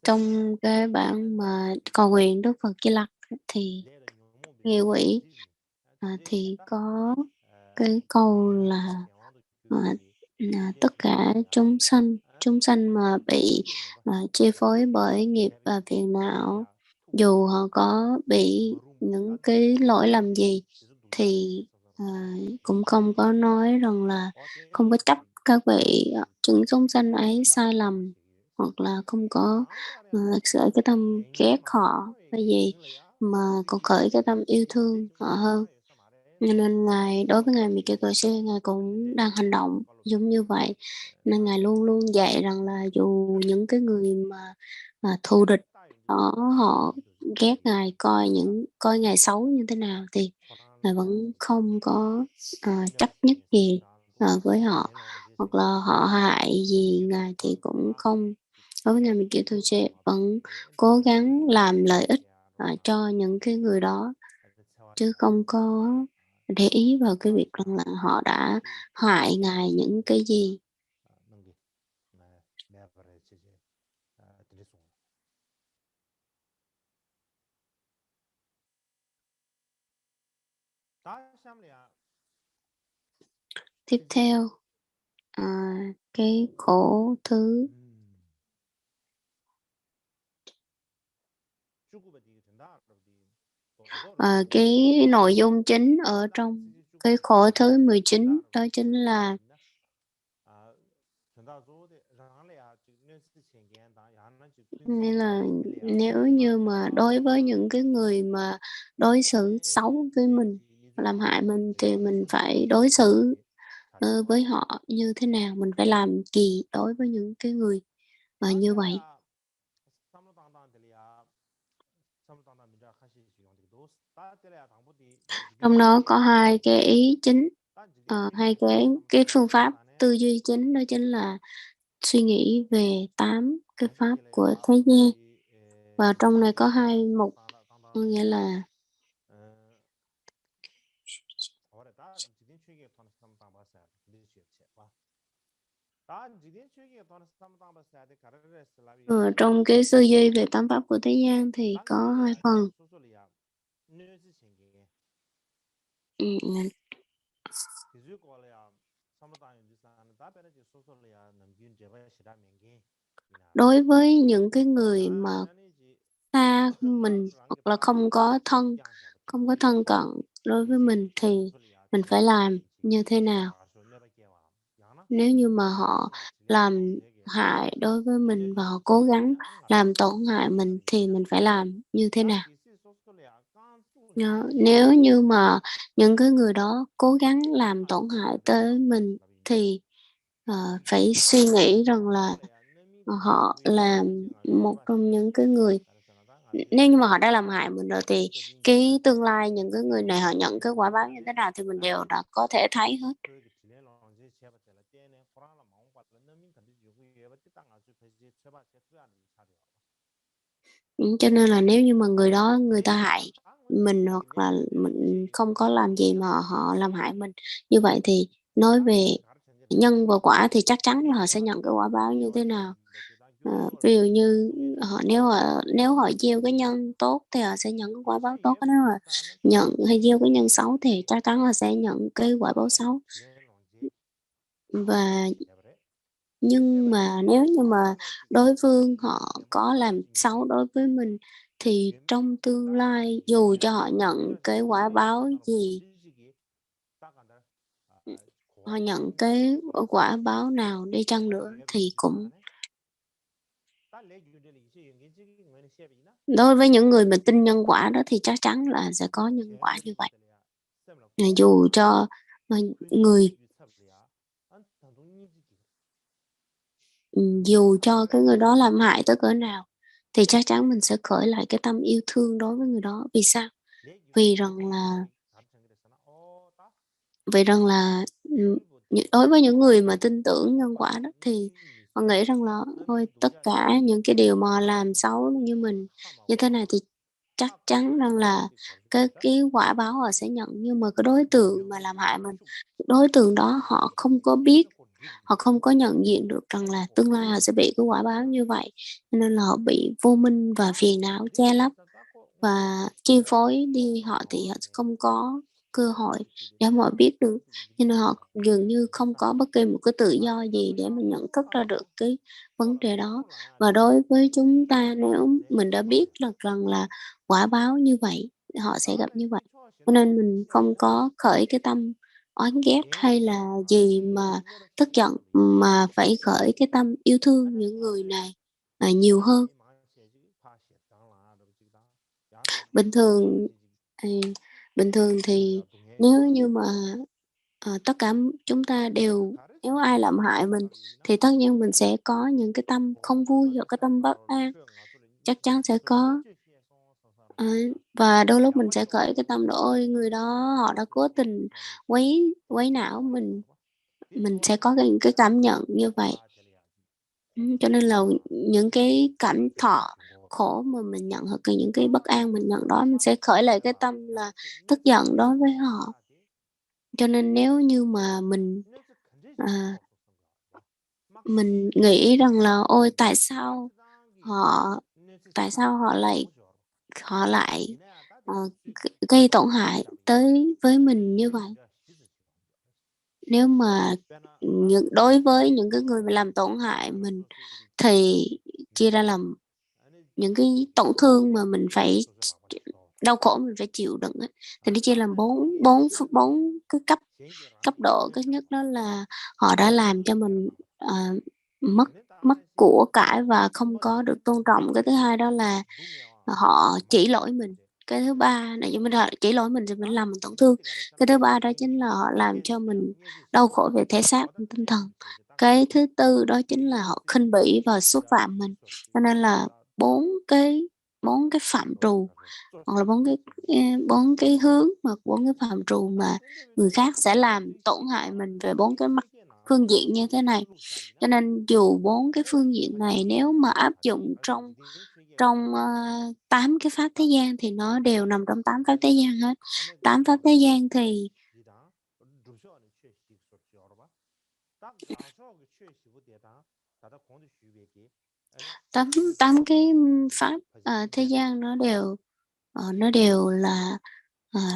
Trong cái bản mà cầu nguyện Đức Phật Di Lặc thì Nghi Quỷ thì có cái câu là tất cả chúng sanh mà bị chi phối bởi nghiệp và phiền não, dù họ có bị những cái lỗi lầm gì thì cũng không có nói rằng là không có chấp các vị chúng chúng sanh ấy sai lầm, hoặc là không có khởi cái tâm ghét họ hay gì, mà còn khởi cái tâm yêu thương họ hơn. Nên Ngài đối với Ngài Mikitoshi, Ngài cũng đang hành động giống như vậy. Nên Ngài luôn luôn dạy rằng là dù những cái người mà thù địch họ ghét Ngài, coi Ngài xấu như thế nào thì Ngài vẫn không có, chấp nhất gì, với họ, hoặc là họ hại gì Ngài thì cũng không. Đối với Ngài Mikitoshi vẫn cố gắng làm lợi ích, cho những cái người đó, chứ không có để ý vào cái việc rằng là họ đã hại Ngài những cái gì. Tiếp theo, cái khổ thứ cái nội dung chính ở trong cái khổ thứ 19 đó chính là nghĩa là nếu như mà đối với những cái người mà đối xử xấu với mình, làm hại mình thì mình phải đối xử, với họ như thế nào, mình phải làm gì đối với những cái người mà như vậy. Trong đó có hai cái ý chính, hai cái phương pháp tư duy chính đó chính là suy nghĩ về 8 cái pháp của thế gian. Và trong này có hai mục, có nghĩa là trong cái tư duy về 8 pháp của thế gian thì có hai phần. Ừm, đối với những cái người mà xa mình hoặc là không có thân cận đối với mình thì mình phải làm như thế nào? Nếu như mà họ làm hại đối với mình và họ cố gắng làm tổn hại mình thì mình phải làm như thế nào? Nếu như mà những cái người đó cố gắng làm tổn hại tới mình thì, phải suy nghĩ rằng là, họ là một trong những cái người, nếu như mà họ đã làm hại mình rồi thì cái tương lai những cái người này họ nhận cái quả báo như thế nào thì mình đều đã có thể thấy hết. Cho nên là nếu như mà người đó người ta hại mình hoặc là mình không có làm gì mà họ làm hại mình, như vậy thì nói về nhân và quả thì chắc chắn là họ sẽ nhận cái quả báo như thế nào. Ví dụ như nếu họ gieo cái nhân tốt thì họ sẽ nhận cái quả báo tốt, nếu mà hay gieo cái nhân xấu thì chắc chắn họ sẽ nhận cái quả báo xấu. Và nhưng mà nếu như mà đối phương họ có làm xấu đối với mình thì trong tương lai dù cho họ nhận cái quả báo gì, họ nhận cái quả báo nào đi chăng nữa thì cũng đối với những người mà tin nhân quả đó thì chắc chắn là sẽ có nhân quả như vậy. Dù cho, người dù cho cái người đó làm hại tới cỡ nào thì chắc chắn mình sẽ khởi lại cái tâm yêu thương đối với người đó. Vì sao? Vì rằng là Vậy rằng là, đối với những người mà tin tưởng nhân quả đó thì họ nghĩ rằng là thôi tất cả những cái điều mà họ làm xấu như mình như thế này thì chắc chắn rằng là cái quả báo họ sẽ nhận. Nhưng mà cái đối tượng mà làm hại mình, đối tượng đó họ không có biết, họ không có nhận diện được rằng là tương lai họ sẽ bị cái quả báo như vậy, cho nên là họ bị vô minh và phiền não che lấp và chi phối đi họ thì họ không có cơ hội để mà họ biết được, cho nên họ dường như không có bất kỳ một cái tự do gì để mà nhận thức ra được cái vấn đề đó. Và đối với chúng ta nếu mình đã biết được rằng là quả báo như vậy, họ sẽ gặp như vậy, cho nên mình không có khởi cái tâm oán ghét hay là gì mà tức giận, mà phải khởi cái tâm yêu thương những người này, nhiều hơn. Bình thường, thì bình thường thì Nếu như mà tất cả chúng ta đều, nếu ai làm hại mình thì tất nhiên mình sẽ có những cái tâm không vui hoặc cái tâm bất an, chắc chắn sẽ có. Ờ, và đôi lúc mình sẽ khởi cái tâm là ôi người đó họ đã cố tình quấy quấy não mình sẽ có những cái cảm nhận như vậy. Cho nên là những cái cảm thọ khổ mà mình nhận hoặc là những cái bất an mình nhận đó mình sẽ khởi lại cái tâm là tức giận đối với họ. Cho nên nếu như mà mình nghĩ rằng là ôi họ tại sao họ lại ờ, gây tổn hại tới với mình như vậy. Nếu mà đối với những cái người mà làm tổn hại mình thì chia ra làm những cái tổn thương mà mình phải đau khổ mình phải chịu đựng á, thì nó chia làm bốn bốn bốn cái cấp cấp độ. Cái nhất đó là họ đã làm cho mình mất mất của cải và không có được tôn trọng. Cái thứ hai đó là họ chỉ lỗi mình. Cái thứ ba này cho mình là chỉ lỗi mình thì mình làm mình tổn thương. Cái thứ ba đó chính là họ làm cho mình đau khổ về thể xác và tinh thần. Cái thứ tư đó chính là họ khinh bỉ và xúc phạm mình. Cho nên là bốn cái bốn cái phạm trù hoặc là bốn cái hướng mà bốn cái phạm trù mà người khác sẽ làm tổn hại mình về bốn cái mặt phương diện như thế này. Cho nên dù bốn cái phương diện này nếu mà áp dụng trong trong 8 cái pháp thế gian thì nó đều nằm trong 8 pháp thế gian hết. 8 pháp thế gian thì tám tám cái pháp thế gian nó đều là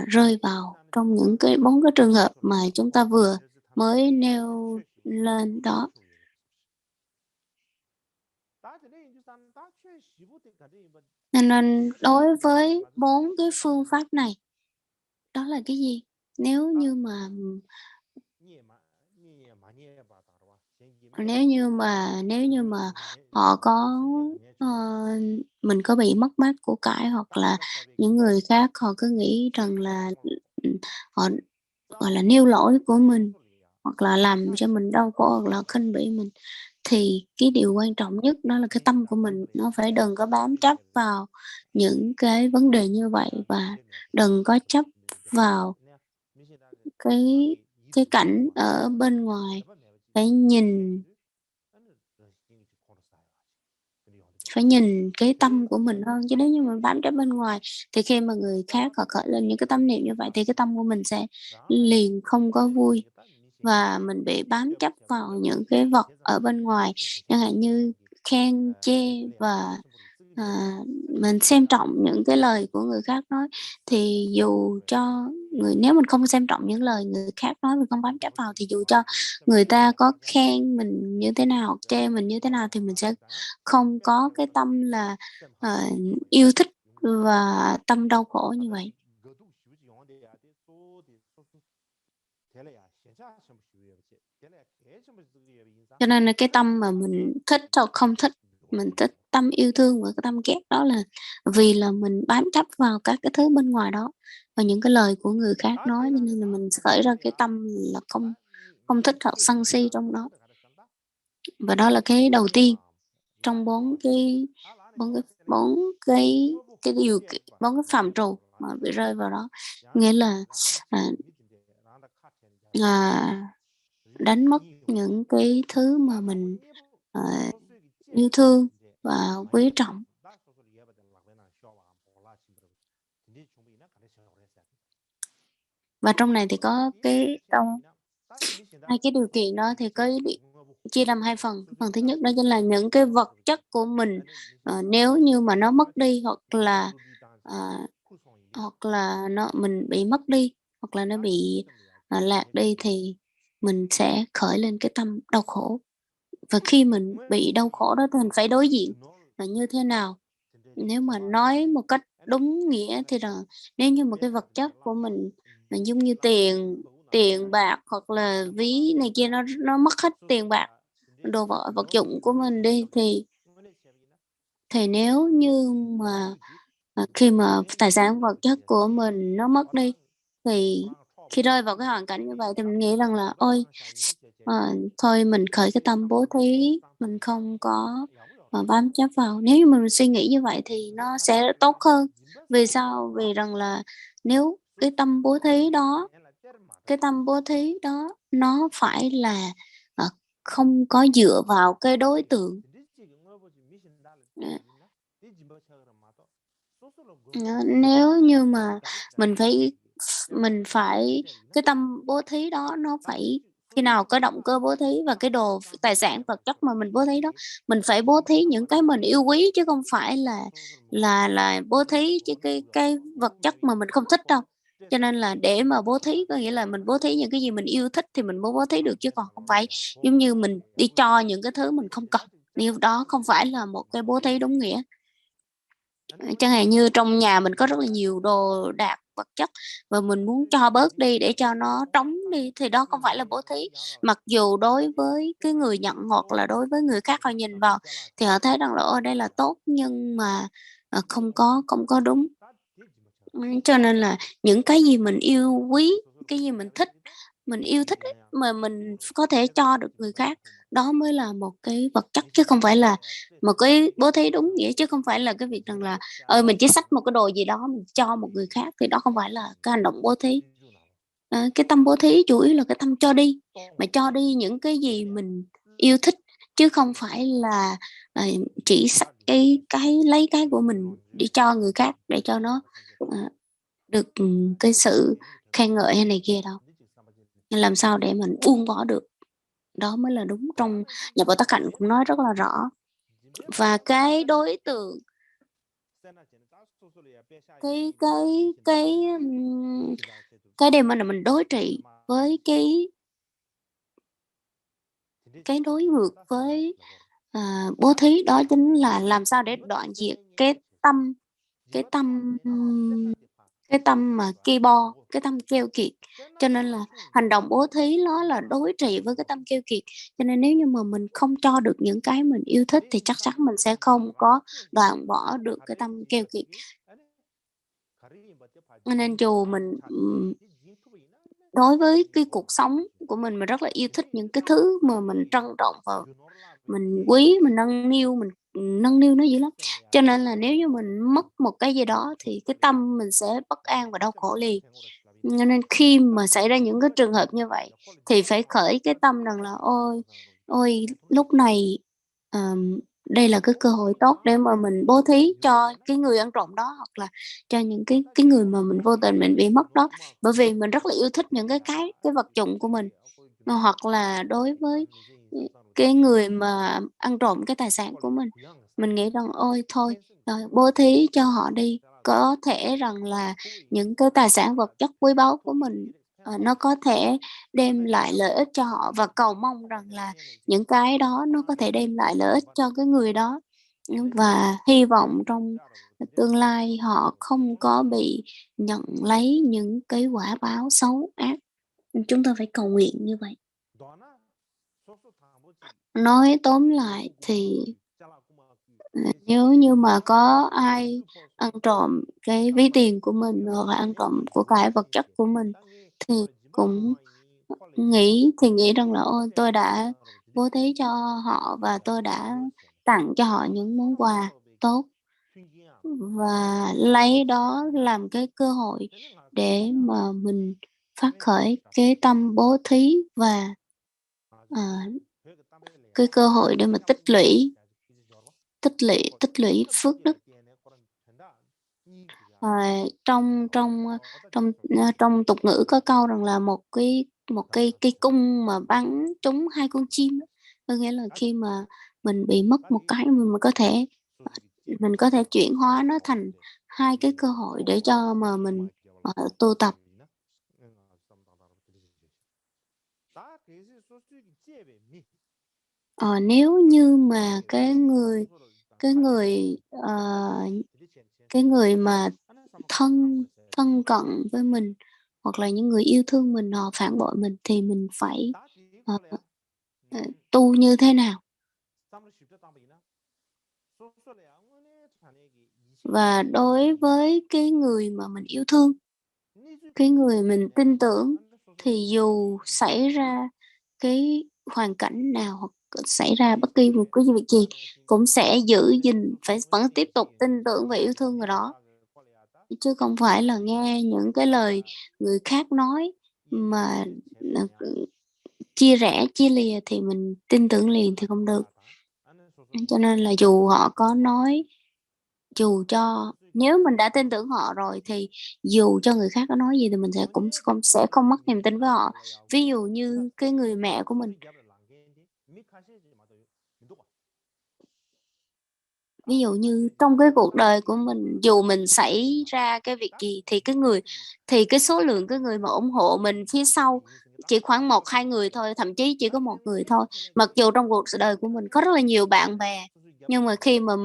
rơi vào trong những cái bốn cái trường hợp mà chúng ta vừa mới nêu lên đó. Nên đối với bốn cái phương pháp này, đó là cái gì? Nếu như mà nếu như mà họ có ờ, mình có bị mất mát của cải hoặc là những người khác họ cứ nghĩ rằng là họ gọi là nêu lỗi của mình hoặc là làm cho mình đau khổ hoặc là khinh bỉ mình, thì cái điều quan trọng nhất đó là cái tâm của mình nó phải đừng có bám chấp vào những cái vấn đề như vậy và đừng có chấp vào cái cái cảnh ở bên ngoài. Phải nhìn cái tâm của mình hơn, chứ nếu như mình bám chấp bên ngoài thì khi mà người khác họ khởi lên những cái tâm niệm như vậy thì cái tâm của mình sẽ liền không có vui và mình bị bám chấp vào những cái vật ở bên ngoài, chẳng hạn như khen chê và mình xem trọng những cái lời của người khác nói. Thì dù cho nếu mình không xem trọng những lời người khác nói, mình không bám chấp vào, thì dù cho người ta có khen mình như thế nào, chê mình như thế nào thì mình sẽ không có cái tâm là yêu thích và tâm đau khổ như vậy. Cho nên là cái tâm mà mình thích hoặc không thích, mình thích tâm yêu thương và cái tâm ghét đó là vì là mình bám chấp vào các cái thứ bên ngoài đó và những cái lời của người khác nói, cho nên là mình khởi ra cái tâm là không không thích hoặc sân si trong đó. Và đó là cái đầu tiên trong bốn cái phạm trù mà bị rơi vào đó, nghĩa là à, à, đánh mất những cái thứ mà mình à, yêu thương và quý trọng. Và trong này thì có trong hai cái điều kiện đó thì chia làm hai phần. Phần thứ nhất đó chính là những cái vật chất của mình nếu như mà nó mất đi à, hoặc là mình bị mất đi hoặc là nó bị lạc đi thì mình sẽ khởi lên cái tâm đau khổ. Và khi mình bị đau khổ đó thì mình phải đối diện là như thế nào. Nếu mà nói một cách đúng nghĩa thì là nếu như một cái vật chất của mình là giống như tiền tiền bạc hoặc là ví này kia nó mất hết tiền bạc, đồ vật dụng của mình đi thì nếu như mà khi mà tài sản vật chất của mình nó mất đi thì khi rơi vào cái hoàn cảnh như vậy thì mình nghĩ rằng là ôi thôi mình khởi cái tâm bố thí, mình không có bám chấp vào. Nếu như mình suy nghĩ như vậy thì nó sẽ tốt hơn. Vì sao? Vì rằng là nếu cái tâm bố thí đó nó phải là không có dựa vào cái đối tượng. Ờ, Nếu như mà mình phải cái tâm bố thí đó nó phải khi nào có động cơ bố thí và cái đồ tài sản vật chất mà mình bố thí đó, mình phải bố thí những cái mình yêu quý chứ không phải là bố thí chứ cái vật chất mà mình không thích đâu. Cho nên là để mà bố thí có nghĩa là mình bố thí những cái gì mình yêu thích thì mình mới bố thí được chứ còn không phải giống như mình đi cho những cái thứ mình không cần. Điều đó không phải là một cái bố thí đúng nghĩa. Chẳng hạn như trong nhà mình có rất là nhiều đồ đạc vật chất và mình muốn cho bớt đi để cho nó trống đi thì đó không phải là bố thí. Mặc dù đối với cái người nhận hoặc là đối với người khác họ nhìn vào thì họ thấy rằng là ôi đây là tốt nhưng mà không có đúng. Cho nên là những cái gì mình yêu quý, cái gì mình yêu thích ấy, mà mình có thể cho được người khác, đó mới là một cái vật chất chứ không phải là một cái bố thí đúng nghĩa, chứ không phải là cái việc rằng là mình chỉ xách một cái đồ gì đó mình cho một người khác thì đó không phải là cái hành động bố thí. Cái tâm bố thí chủ yếu là cái tâm cho đi, mà cho đi những cái gì mình yêu thích chứ không phải là chỉ xách cái lấy cái của mình đi cho người khác để cho nó ờ, được cái sự khen ngợi hay này kia đâu. Làm sao để mình buông bỏ được, đó mới là đúng. Trong nhà Bồ Tát Hạnh cũng nói rất là rõ. Và cái đối tượng, cái cái cái cái điều mà mình đối trị với cái đối ngược với bố thí đó chính là làm sao để đoạn diệt tâm cái tâm cái tâm mà ki bo, cái tâm keo kiệt. Cho nên là hành động bố thí nó là đối trị với cái tâm keo kiệt. Cho nên nếu như mà mình không cho được những cái mình yêu thích thì chắc chắn mình sẽ không có đoạn bỏ được cái tâm keo kiệt. Nên dù mình đối với cái cuộc sống của mình rất là yêu thích những cái thứ mà mình trân trọng và mình quý, mình nâng niu nó dữ lắm. Cho nên là nếu như mình mất một cái gì đó thì cái tâm mình sẽ bất an và đau khổ liền. Cho nên khi mà xảy ra những cái trường hợp như vậy thì phải khởi cái tâm rằng là ôi lúc này đây là cái cơ hội tốt để mà mình bố thí cho cái người ăn trộm đó hoặc là cho những cái người mà mình vô tình mình bị mất đó, bởi vì mình rất là yêu thích những cái vật dụng của mình. Hoặc là đối với cái người mà ăn trộm cái tài sản của mình nghĩ rằng ôi thôi rồi bố thí cho họ đi, có thể rằng là những cái tài sản vật chất quý báu của mình nó có thể đem lại lợi ích cho họ và cầu mong rằng là những cái đó nó có thể đem lại lợi ích cho cái người đó và hy vọng trong tương lai họ không có bị nhận lấy những cái quả báo xấu ác. Chúng ta phải cầu nguyện như vậy. Nói tóm lại thì nếu như mà có ai ăn trộm cái ví tiền của mình hoặc là ăn trộm của cải vật chất của mình thì cũng nghĩ rằng là ôi tôi đã bố thí cho họ và tôi đã tặng cho họ những món quà tốt và lấy đó làm cái cơ hội để mà mình phát khởi cái tâm bố thí và à, cái cơ hội để mà tích lũy phước đức. Trong trong trong tục ngữ có câu rằng là một cây cung mà bắn trúng hai con chim á. Có nghĩa là khi mà mình bị mất một cái mình có thể chuyển hóa nó thành hai cái cơ hội để cho mà mình tu tập. Nếu như mà cái người cái người mà thân thân cận với mình hoặc là những người yêu thương mình họ phản bội mình thì mình phải ờ, tu như thế nào? Và đối với cái người mà mình yêu thương cái người mình tin tưởng thì dù xảy ra cái hoàn cảnh nào hoặc xảy ra bất kỳ một cái việc gì cũng sẽ giữ gìn, phải vẫn tiếp tục tin tưởng và yêu thương người đó, chứ không phải là nghe những cái lời người khác nói mà chia rẽ chia lìa thì mình tin tưởng liền thì không được. Cho nên là dù họ có nói, dù cho nếu mình đã tin tưởng họ rồi thì dù cho người khác có nói gì thì mình sẽ không mất niềm tin với họ. Ví dụ như cái người mẹ của mình, ví dụ như trong cái cuộc đời của mình, dù mình xảy ra cái việc gì thì cái số lượng cái người mà ủng hộ mình phía sau chỉ khoảng 1-2 người thôi, thậm chí chỉ có một người thôi. Mặc dù trong cuộc đời của mình có rất là nhiều bạn bè, nhưng mà khi mà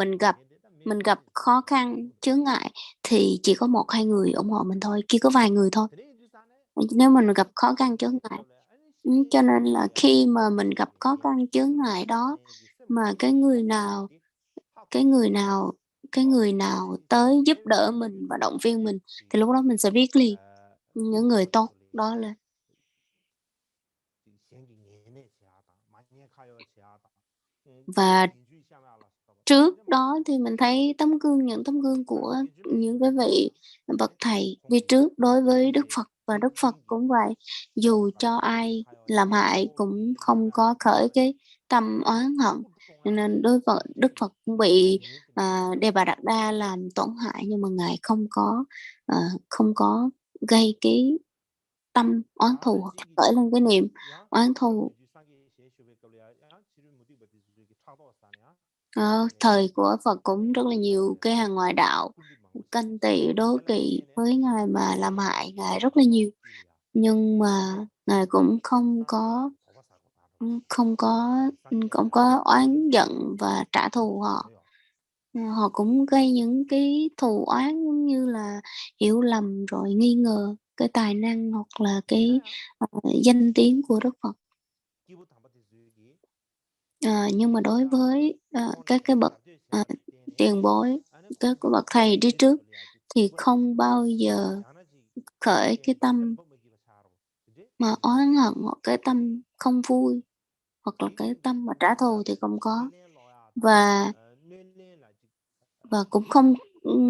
mình gặp khó khăn, chướng ngại thì chỉ có 1-2 người ủng hộ mình thôi, chỉ có vài người thôi. Nếu mình gặp khó khăn chướng ngại, cho nên là khi mà mình gặp khó khăn chướng ngại đó mà cái người nào cái người nào tới giúp đỡ mình và động viên mình thì lúc đó mình sẽ biết liền những người tốt đó là. Và trước đó thì mình thấy những tấm gương của những cái vị bậc thầy đi trước đối với Đức Phật, và Đức Phật cũng vậy, dù cho ai làm hại cũng không có khởi cái tâm oán hận. Cho nên Đức Phật cũng bị Đề Bà Đạt Đa làm tổn hại, nhưng mà ngài không có gây cái tâm oán thù hoặc khởi lên cái niềm oán thù. Thời của Phật cũng rất là nhiều cái hàng ngoại đạo canh tị đố kỵ với ngài mà làm hại ngài rất là nhiều, nhưng mà ngài cũng không có oán giận và trả thù họ. Họ cũng gây những cái thù oán giống như là hiểu lầm rồi nghi ngờ cái tài năng hoặc là cái danh tiếng của Đức Phật. Nhưng mà đối với các cái bậc tiền bối, các cái bậc thầy đi trước thì không bao giờ khởi cái tâm mà oán hận hoặc cái tâm không vui hoặc là cái tâm mà trả thù thì không có, và cũng không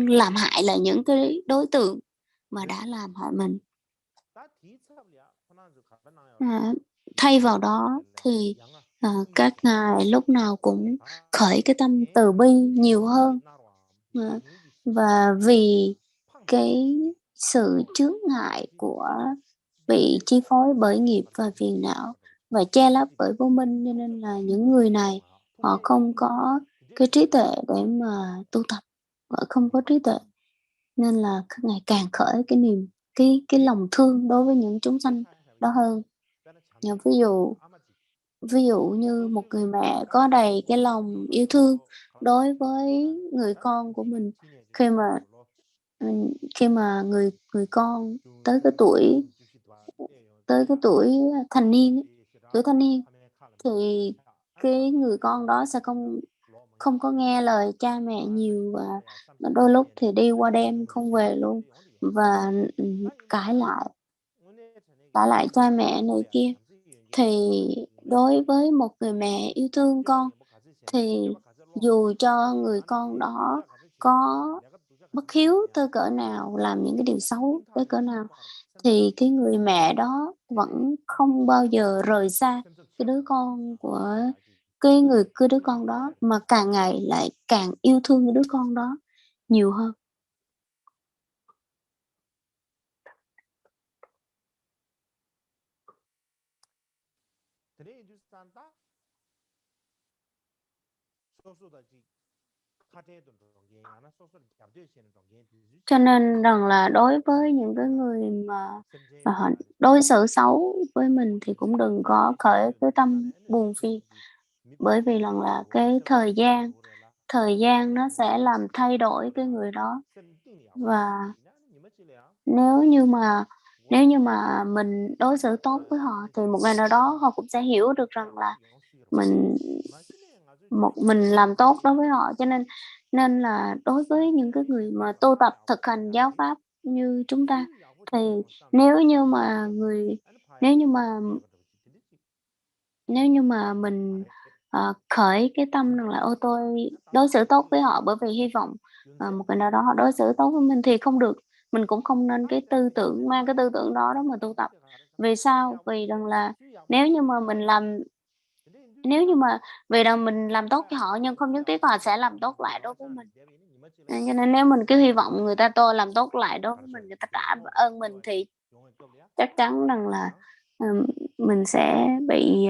làm hại lại những cái đối tượng mà đã làm hại mình. Thay vào đó thì các ngài lúc nào cũng khởi cái tâm từ bi nhiều hơn, và vì cái sự chướng ngại của bị chi phối bởi nghiệp và phiền não và che lấp bởi vô minh, cho nên là những người này họ không có cái trí tuệ để mà tu tập, họ không có trí tuệ, nên là các ngài càng khởi cái niềm cái lòng thương đối với những chúng sanh đó hơn. Ví dụ như một người mẹ có đầy cái lòng yêu thương đối với người con của mình, khi mà khi mà người người con tới cái tuổi thành niên ấy, tuổi thanh niên, thì cái người con đó sẽ không có nghe lời cha mẹ nhiều, và đôi lúc thì đi qua đêm không về luôn, và cãi lại cha mẹ này kia. Thì đối với một người mẹ yêu thương con thì dù cho người con đó có bất hiếu tới cỡ nào, làm những cái điều xấu tới cỡ nào, thì cái người mẹ đó vẫn không bao giờ rời xa cái đứa con của cái đứa con đó, mà càng ngày lại càng yêu thương cái đứa con đó nhiều hơn. Cho nên rằng là đối với những cái người mà họ đối xử xấu với mình thì cũng đừng có khởi cái tâm buồn phiền, bởi vì rằng là cái thời gian nó sẽ làm thay đổi cái người đó. Và nếu như mà mình đối xử tốt với họ thì một ngày nào đó họ cũng sẽ hiểu được rằng là mình mình làm tốt đối với họ. Cho nên là đối với những cái người mà tu tập thực hành giáo pháp như chúng ta Thì nếu như mà nếu như mà nếu như mà mình, khởi cái tâm rằng là "Ô, tôi đối xử tốt với họ bởi vì hy vọng, một ngày nào đó họ đối xử tốt với mình" thì không được. Mình cũng không nên cái tư tưởng mang cái tư tưởng đó đó mà tu tập. Vì sao? Vì rằng là nếu như mà mình làm nếu như mà vì rằng mình làm tốt cho họ nhưng không nhất thiết họ sẽ làm tốt lại đối với mình. Cho nên nếu mình cứ hy vọng người ta làm tốt lại đối với mình, người ta trả ơn mình thì chắc chắn rằng là, ừm, mình sẽ bị,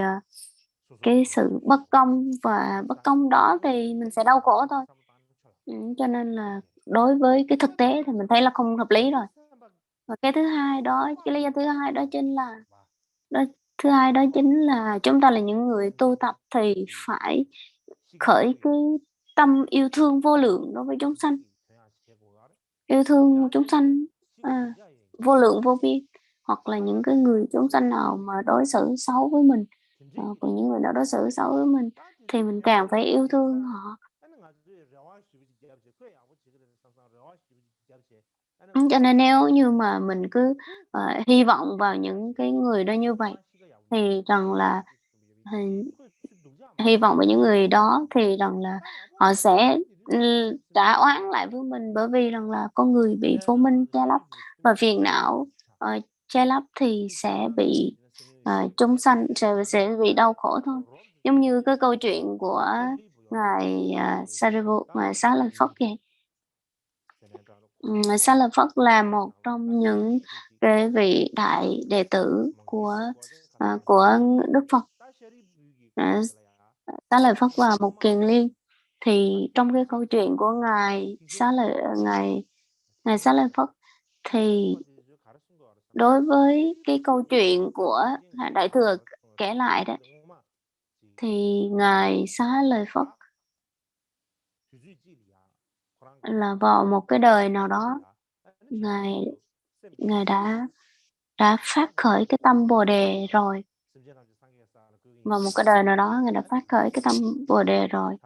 cái sự bất công và bất công đó thì mình sẽ đau khổ thôi. Cho nên là đối với cái thực tế thì mình thấy là không hợp lý rồi. Và cái thứ hai đó cái lý do thứ hai đó thứ hai đó chính là chúng ta là những người tu tập thì phải khởi cái tâm yêu thương vô lượng đối với chúng sanh, yêu thương chúng sanh, vô lượng vô biên, hoặc là những cái người chúng sanh nào mà đối xử xấu với mình, còn những người nào đối xử xấu với mình thì mình càng phải yêu thương họ. Cho nên nếu như mà mình cứ, hy vọng vào những cái người đó như vậy thì rằng là hình hy vọng vào những người đó thì rằng là họ sẽ, trả oán lại với mình, bởi vì rằng là con người bị vô minh che lấp và phiền não, che lấp thì sẽ bị, chúng sanh sẽ bị đau khổ thôi. Giống như cái câu chuyện của ngài, ngài Xá Lợi Phất vậy. Xá Lợi Phất là một trong những cái vị đại đệ tử của Đức Phật. À, Xá Lợi Phất và Mục Kiền Liên. Thì trong cái câu chuyện của ngài Xá Lợi Phất thì đối với cái câu chuyện của Đại Thừa kể lại đó, thì ngài Xá Lợi Phất là vào một cái đời nào đó, ngài ngài đã phát khởi cái tâm Bồ đề rồi. Vào một cái đời nào đó ngài đã phát khởi cái tâm Bồ đề rồi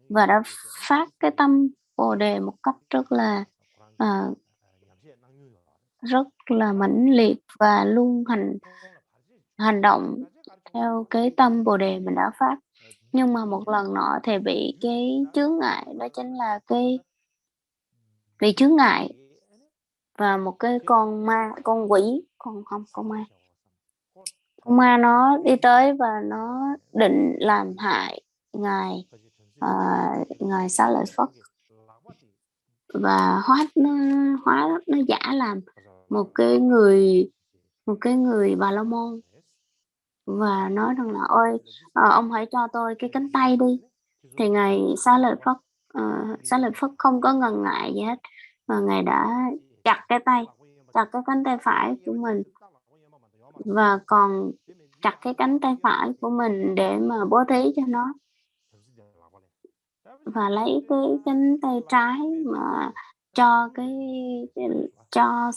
và đã phát cái tâm Bồ đề một cách rất là mãnh liệt và luôn hành động theo cái tâm Bồ đề mình đã phát. Nhưng mà một lần nọ thì bị cái chướng ngại, đó chính là bị chướng ngại và một cái con quỷ, con ma nó đi tới và nó định làm hại ngài, ờ, ngài Xá Lợi Phất và nó giả làm một cái người Bà La Môn và nói rằng là "Ôi, ông hãy cho tôi cái cánh tay đi." Thì ngài ờ, Xá Lợi Phất không có ngần ngại gì hết, mà ngài đã chặt chặt cái cánh tay phải của mình và còn chặt cái cánh tay phải của mình để mà bố thí cho nó và lấy cái cánh tay trái mà cho cái cho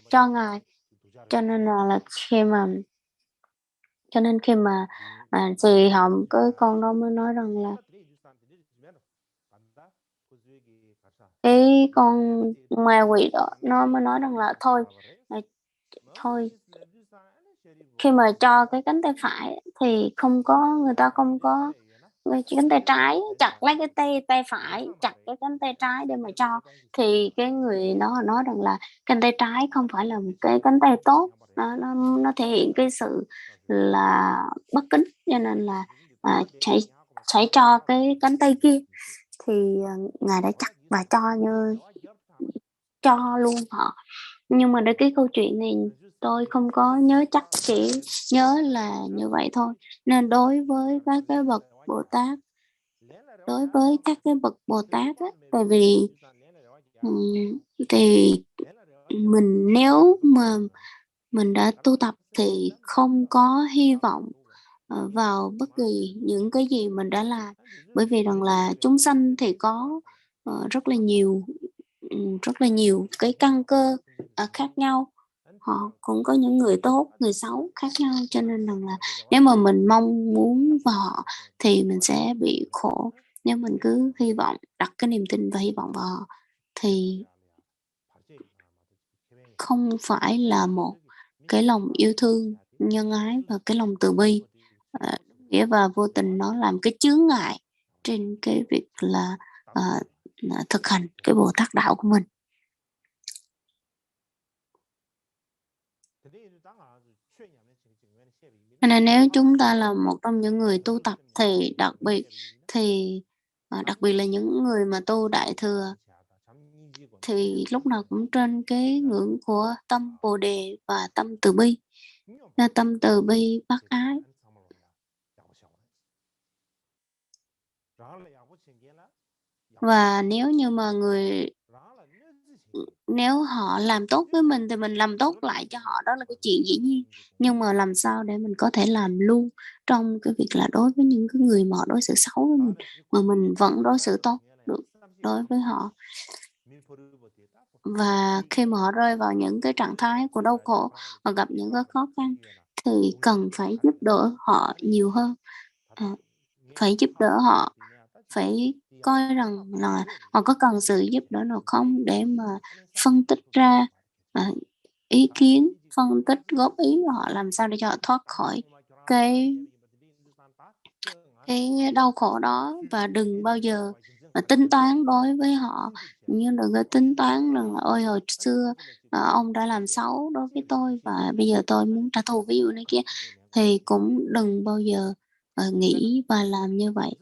cho ngài. Cho nên là khi mà cho nên khi mà, thì cái con đó mới nói rằng là cái con ma quỷ đó nó mới nói rằng là à, thôi, khi mà cho cái cánh tay phải thì người ta không có cái cánh tay trái, chặt lấy cái tay tay phải, chặt cái cánh tay trái để mà cho, thì cái người đó nói rằng là cánh tay trái không phải là một cái cánh tay tốt, nó thể hiện cái sự là bất kính, cho nên là, phải cho cái cánh tay kia. Thì, ngài đã chặt và cho luôn họ. Nhưng mà đến cái câu chuyện này tôi không có nhớ chắc, chỉ nhớ là như vậy thôi. Nên đối với các cái bậc Bồ Tát á, tại vì, ừm, thì nếu mà mình đã tu tập thì không có hy vọng, vào bất kỳ những cái gì mình đã làm, bởi vì rằng là chúng sanh thì có, rất là nhiều cái căn cơ, khác nhau, họ cũng có những người tốt, người xấu khác nhau, cho nên rằng là nếu mà mình mong muốn vào họ thì mình sẽ bị khổ. Nếu mình cứ đặt cái niềm tin và hy vọng vào họ thì không phải là một cái lòng yêu thương, nhân ái và cái lòng từ bi. Nghĩa và vô tình nó làm cái chướng ngại trên cái việc là thực hành cái Bồ Tát đạo của mình. Cho nên nếu chúng ta là một trong những người tu tập thì đặc biệt là những người mà tu Đại Thừa thì lúc nào cũng trên cái ngưỡng của tâm Bồ Đề và tâm từ bi. Tâm từ bi bác ái. Và nếu họ làm tốt với mình thì mình làm tốt lại cho họ, đó là cái chuyện dĩ nhiên. Nhưng mà làm sao để mình có thể làm luôn trong cái việc là đối với những cái người mà họ đối xử xấu với mình, mà mình vẫn đối xử tốt được đối với họ. Và khi mà họ rơi vào những cái trạng thái của đau khổ, họ gặp những cái khó khăn thì cần phải giúp đỡ họ nhiều hơn. Phải giúp đỡ họ, phải coi rằng là họ có cần sự giúp đỡ nào không để mà phân tích ra ý kiến, phân tích góp ý họ làm sao để cho họ thoát khỏi cái đau khổ đó, và đừng bao giờ mà tính toán đối với họ, nhưng đừng có tính toán rằng là ôi hồi xưa ông đã làm xấu đối với tôi và bây giờ tôi muốn trả thù, ví dụ này kia, thì cũng đừng bao giờ nghĩ và làm như vậy.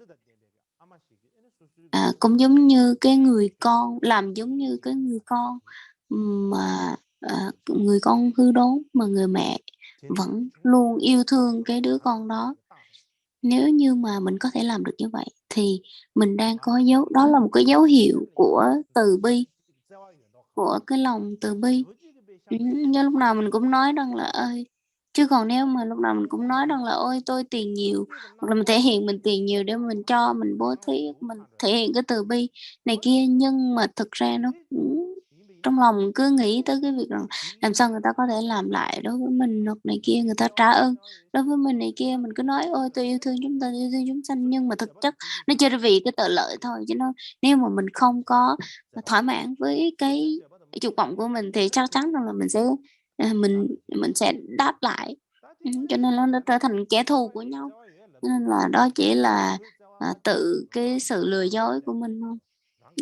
Cũng giống như cái người con, làm giống như cái người con mà người con hư đốn mà người mẹ vẫn luôn yêu thương cái đứa con đó. Nếu như mà mình có thể làm được như vậy thì mình đang có đó là một cái dấu hiệu của từ bi, của cái lòng từ bi. Như lúc nào mình cũng nói rằng là ơi, chứ còn nếu mà lúc nào mình cũng nói rằng là ôi tôi tiền nhiều, hoặc là mình thể hiện mình tiền nhiều để mình cho, mình bố thí, mình thể hiện cái từ bi này kia, nhưng mà thực ra nó cũng trong lòng cứ nghĩ tới cái việc rằng làm sao người ta có thể làm lại đối với mình hoặc này kia, người ta trả ơn đối với mình này kia, mình cứ nói ôi tôi yêu thương chúng ta, yêu thương chúng sanh, nhưng mà thực chất nó chỉ là vì cái tội lợi thôi, chứ nếu mà mình không có thỏa mãn với cái dục vọng của mình thì chắc chắn rằng là mình sẽ đáp lại. Cho nên nó trở thành kẻ thù của nhau. Nên là đó chỉ là tự cái sự lừa dối của mình thôi,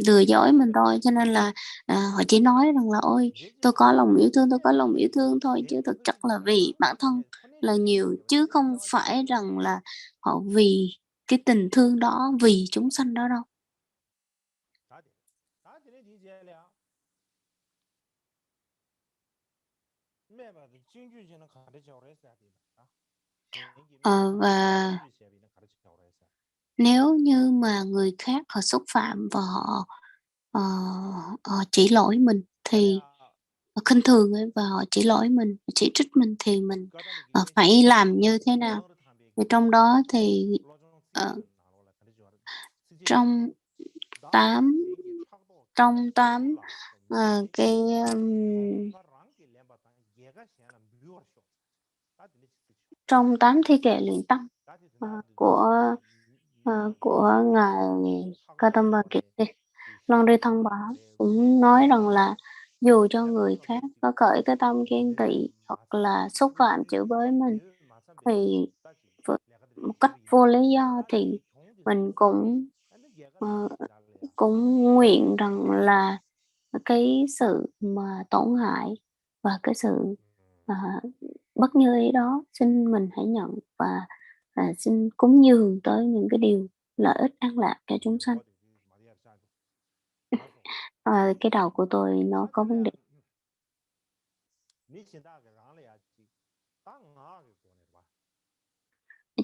lừa dối mình thôi. Cho nên là họ chỉ nói rằng là ôi tôi có lòng yêu thương, tôi có lòng yêu thương thôi, chứ thực chất là vì bản thân là nhiều, chứ không phải rằng là họ vì cái tình thương đó, vì chúng sanh đó đâu. Và nếu như mà người khác họ xúc phạm và ờ, họ chỉ lỗi mình thì họ khinh thường ấy, và họ chỉ lỗi mình, chỉ trích mình thì mình phải làm như thế nào? Thì trong đó thì trong 8 trong 8 cái trong 8 thi kệ luyện tâm của ngài Gautama Kirti, Loan Ri Thông Bảo cũng nói rằng là dù cho người khác có khởi cái tâm ghen tị hoặc là xúc phạm chửi bới mình thì một cách vô lý do thì mình cũng nguyện rằng là cái sự mà tổn hại và cái sự bất như ý đó xin mình hãy nhận, và xin cúng dường tới những cái điều lợi ích an lạc cho chúng sanh. Cái đầu của tôi nó có vấn đề.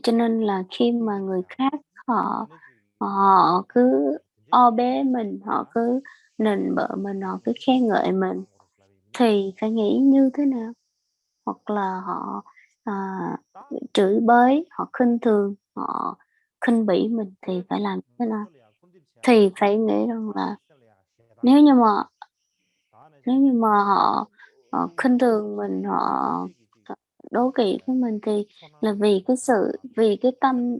Cho nên là khi mà người khác họ cứ o bế mình, họ cứ nịnh bợ mình, họ cứ khen ngợi mình thì phải nghĩ như thế nào? Hoặc là họ à, chửi bới, họ khinh thường, họ khinh bỉ mình thì phải làm thế nào? Thì phải nghĩ rằng là nếu như mà họ khinh thường mình, họ đố kỵ với mình thì là vì cái tâm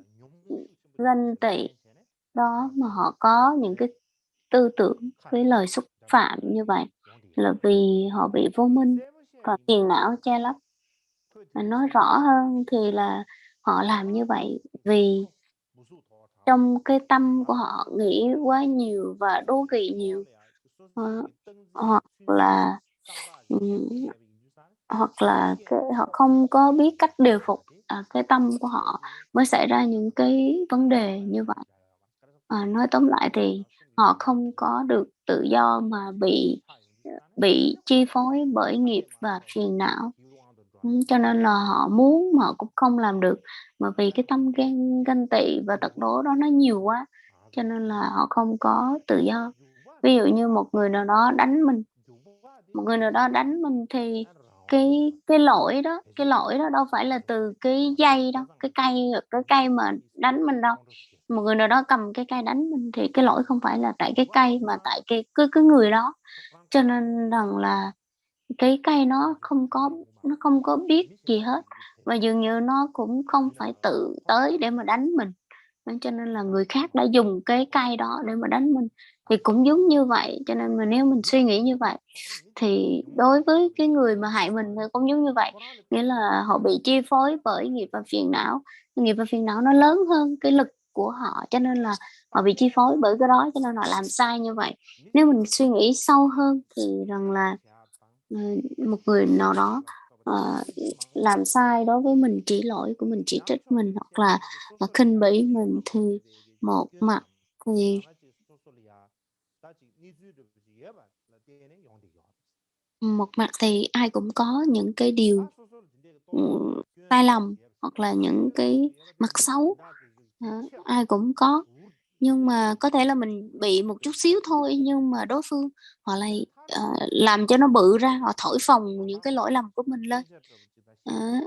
ganh tị đó mà họ có những cái tư tưởng, cái lời xúc phạm như vậy. là vì họ bị vô minh và phiền não che lấp. Mà nói rõ hơn thì là họ làm như vậy vì trong cái tâm của họ nghĩ quá nhiều và đố kỵ nhiều. Ờ, hoặc là ừm, hoặc là họ không có biết cách điều phục cái tâm của họ mới xảy ra những cái vấn đề như vậy. Nói tóm lại thì họ không có được tự do mà bị chi phối bởi nghiệp và phiền não. Cho nên là họ muốn mà họ cũng không làm được, mà vì cái tâm ganh tị và tật đố đó nó nhiều quá, cho nên là họ không có tự do. Ví dụ như một người nào đó đánh mình thì cái lỗi đó đâu phải là từ cái dây đâu, cái cây mà đánh mình đâu. Một người nào đó cầm cái cây đánh mình thì cái lỗi không phải là tại cái cây mà tại cái người đó. Cho nên rằng là cái cây nó không có biết gì hết, và dường như nó cũng không phải tự tới để mà đánh mình. Nên cho nên là người khác đã dùng cái cây đó để mà đánh mình, thì cũng giống như vậy. Cho nên mà nếu mình suy nghĩ như vậy thì đối với cái người mà hại mình thì cũng giống như vậy, nghĩa là họ bị chi phối bởi nghiệp và phiền não. Nghiệp và phiền não nó lớn hơn cái lực của họ, cho nên là họ bị chi phối bởi cái đó, cho nên họ làm sai như vậy. Nếu mình suy nghĩ sâu hơn thì rằng là một người nào đó làm sai đối với mình, chỉ lỗi của mình, chỉ trích mình, hoặc là khinh bỉ mình, thì một mặt thì ai cũng có những cái điều sai lầm, hoặc là những cái mặt xấu, ai cũng có. Nhưng mà có thể là mình bị một chút xíu thôi, nhưng mà đối phương họ lại làm cho nó bự ra, họ thổi phồng những cái lỗi lầm của mình lên. Đó.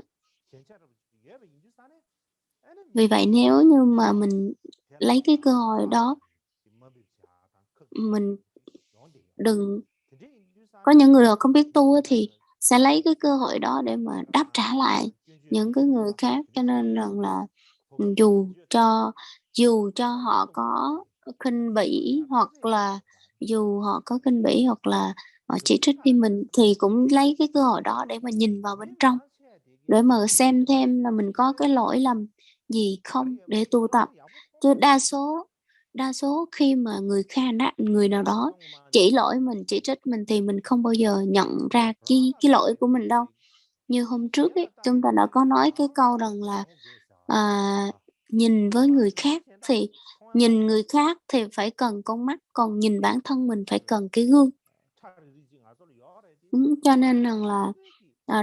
Vì vậy nếu như mà mình lấy cái cơ hội đó, mình đừng có những người họ không biết tu thì sẽ lấy cái cơ hội đó để mà đáp trả lại những cái người khác. Cho nên rằng là dù cho dù cho họ có khinh bỉ, hoặc là dù họ có khinh bỉ hoặc là họ chỉ trích đi mình, thì cũng lấy cái cơ hội đó để mà nhìn vào bên trong, để mà xem thêm là mình có cái lỗi lầm gì không để tu tập. Chứ đa số khi mà người nào đó chỉ lỗi mình, chỉ trích mình, thì mình không bao giờ nhận ra cái lỗi của mình đâu. Như hôm trước ấy, chúng ta đã có nói cái câu rằng là à, nhìn với người khác thì nhìn người khác thì phải cần con mắt, còn nhìn bản thân mình phải cần cái gương. Cho nên rằng là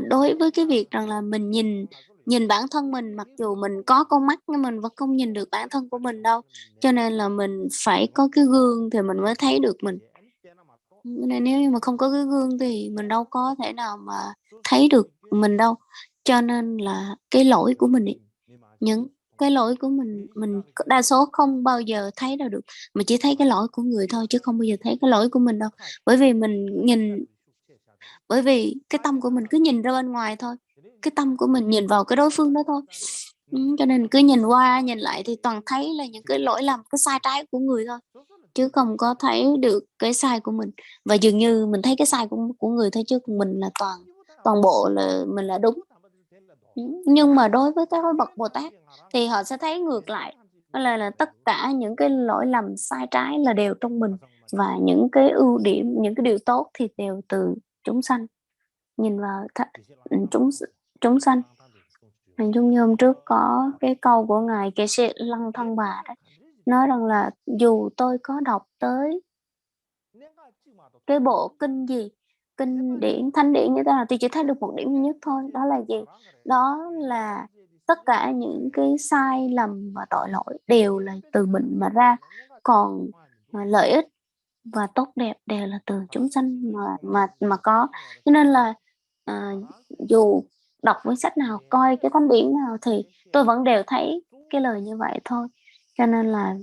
đối với cái việc rằng là mình nhìn nhìn bản thân mình, mặc dù mình có con mắt nhưng mình vẫn không nhìn được bản thân của mình đâu. Cho nên là mình phải có cái gương thì mình mới thấy được mình. Nên nếu như mà không có cái gương thì mình đâu có thể nào mà thấy được mình đâu. Cho nên là cái lỗi của mình ấy, những cái lỗi của mình đa số không bao giờ thấy ra được, mà chỉ thấy cái lỗi của người thôi, chứ không bao giờ thấy cái lỗi của mình đâu. Bởi vì bởi vì cái tâm của mình cứ nhìn ra bên ngoài thôi, cái tâm của mình nhìn vào cái đối phương đó thôi. Cho nên cứ nhìn qua nhìn lại thì toàn thấy là những cái lỗi lầm, cái sai trái của người thôi, chứ không có thấy được cái sai của mình. Và dường như mình thấy cái sai của người thôi, chứ mình là toàn bộ là mình là đúng. Nhưng mà đối với các bậc Bồ Tát thì họ sẽ thấy ngược lại, đó là tất cả những cái lỗi lầm sai trái là đều trong mình, và những cái ưu điểm, những cái điều tốt thì đều từ chúng sanh. Nhìn vào chúng chúng sanh. Hình dung như hôm trước có cái câu của ngài Kệ Sĩ Lăng Thân Bà đấy, nói rằng là dù tôi có đọc tới cái bộ kinh gì, kinh điển thánh điển như thế nào, thì chỉ thấy được một điểm duy nhất thôi, đó là gì? Đó là tất cả những cái sai lầm và tội lỗi đều là từ mình mà ra, còn lợi ích và tốt đẹp đều là từ chúng sanh mà có. Cho nên là à, dù đọc với sách nào, coi cái thánh điển nào, thì tôi vẫn đều thấy cái lời như vậy thôi. Cho nên là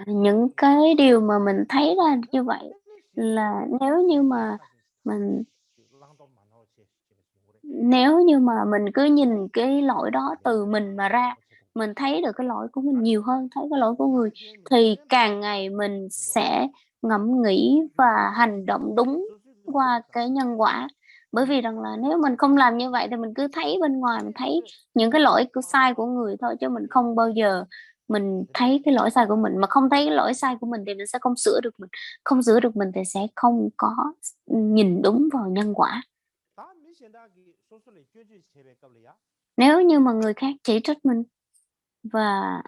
những cái điều mà mình thấy ra như vậy là mình nếu như mà mình cứ nhìn cái lỗi đó từ mình mà ra, mình thấy được cái lỗi của mình nhiều hơn thấy cái lỗi của người, thì càng ngày mình sẽ ngẫm nghĩ và hành động đúng qua cái nhân quả. Bởi vì rằng là nếu mình không làm như vậy thì mình cứ thấy bên ngoài, mình thấy những cái lỗi sai của người thôi, chứ mình không bao giờ mình thấy cái lỗi sai của mình. Mà không thấy cái lỗi sai của mình thì mình sẽ không sửa được mình, không sửa được mình thì sẽ không có nhìn đúng vào nhân quả. Nếu như mà người khác chỉ trích mình và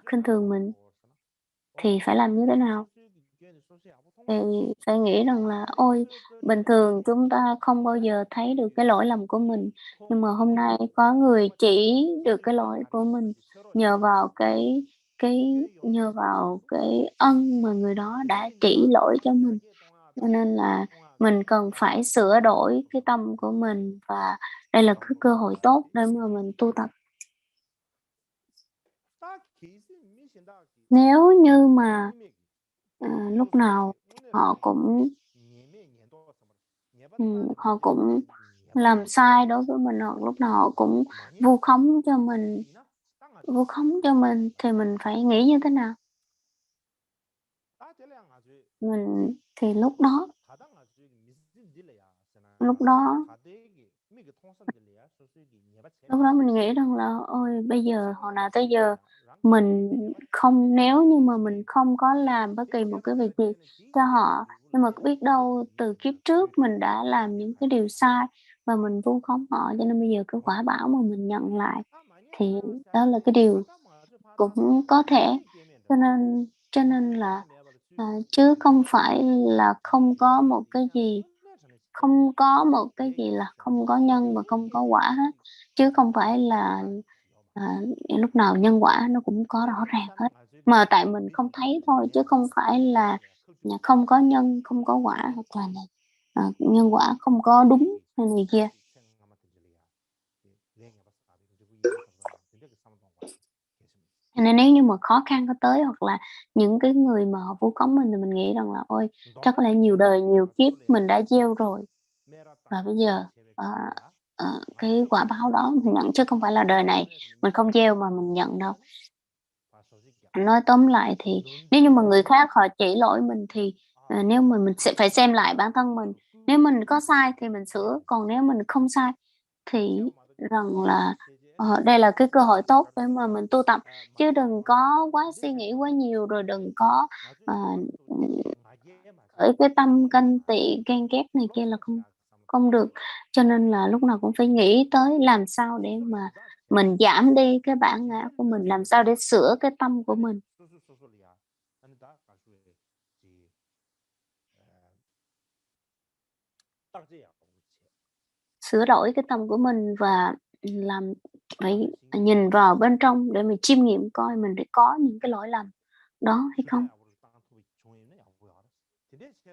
khinh thường mình thì phải làm như thế nào? Thì phải nghĩ rằng là ôi, bình thường chúng ta không bao giờ thấy được cái lỗi lầm của mình, nhưng mà hôm nay có người chỉ được cái lỗi của mình nhờ vào nhờ vào cái ân mà người đó đã chỉ lỗi cho mình. Cho nên là mình cần phải sửa đổi cái tâm của mình, và đây là cái cơ hội tốt để mà mình tu tập. Nếu như mà, lúc nào họ cũng họ cũng làm sai đối với mình, hoặc lúc nào họ cũng vu khống cho mình thì mình phải nghĩ như thế nào? Mình thì lúc đó mình nghĩ rằng là ôi, bây giờ hồi nào tới giờ mình không, nếu như mà mình không có làm bất kỳ một cái việc gì cho họ, nhưng mà biết đâu từ kiếp trước mình đã làm những cái điều sai và mình vu khống họ, cho nên bây giờ cái quả báo mà mình nhận lại thì đó là cái điều cũng có thể. Cho nên là, chứ không phải là không có một cái gì là không có nhân và không có quả hết, chứ không phải là, lúc nào nhân quả nó cũng có rõ ràng hết, mà tại mình không thấy thôi, chứ không phải là không có nhân, không có quả, hoặc là nhân quả không có đúng hay này kia. Cho nên nếu như mà khó khăn có tới, hoặc là những cái người mà họ vu khống mình, thì mình nghĩ rằng là ôi, chắc có lẽ nhiều đời nhiều kiếp mình đã gieo rồi, và bây giờ, ờ, cái quả báo đó mình nhận, chứ không phải là đời này mình không gieo mà mình nhận đâu. Nói tóm lại thì nếu như mà người khác họ chỉ lỗi mình thì, nếu mình sẽ phải xem lại bản thân mình. Nếu mình có sai thì mình sửa, còn nếu mình không sai thì rằng là, đây là cái cơ hội tốt để mà mình tu tập, chứ đừng có quá suy nghĩ quá nhiều, rồi đừng có, ờ, khởi cái tâm ganh tị, ghen ghét này kia là không không được. Cho nên là lúc nào cũng phải nghĩ tới làm sao để mà mình giảm đi cái bản ngã của mình, làm sao để sửa cái tâm của mình. Sửa đổi cái tâm của mình và phải nhìn vào bên trong để mình chiêm nghiệm coi mình đã có những cái lỗi lầm đó hay không.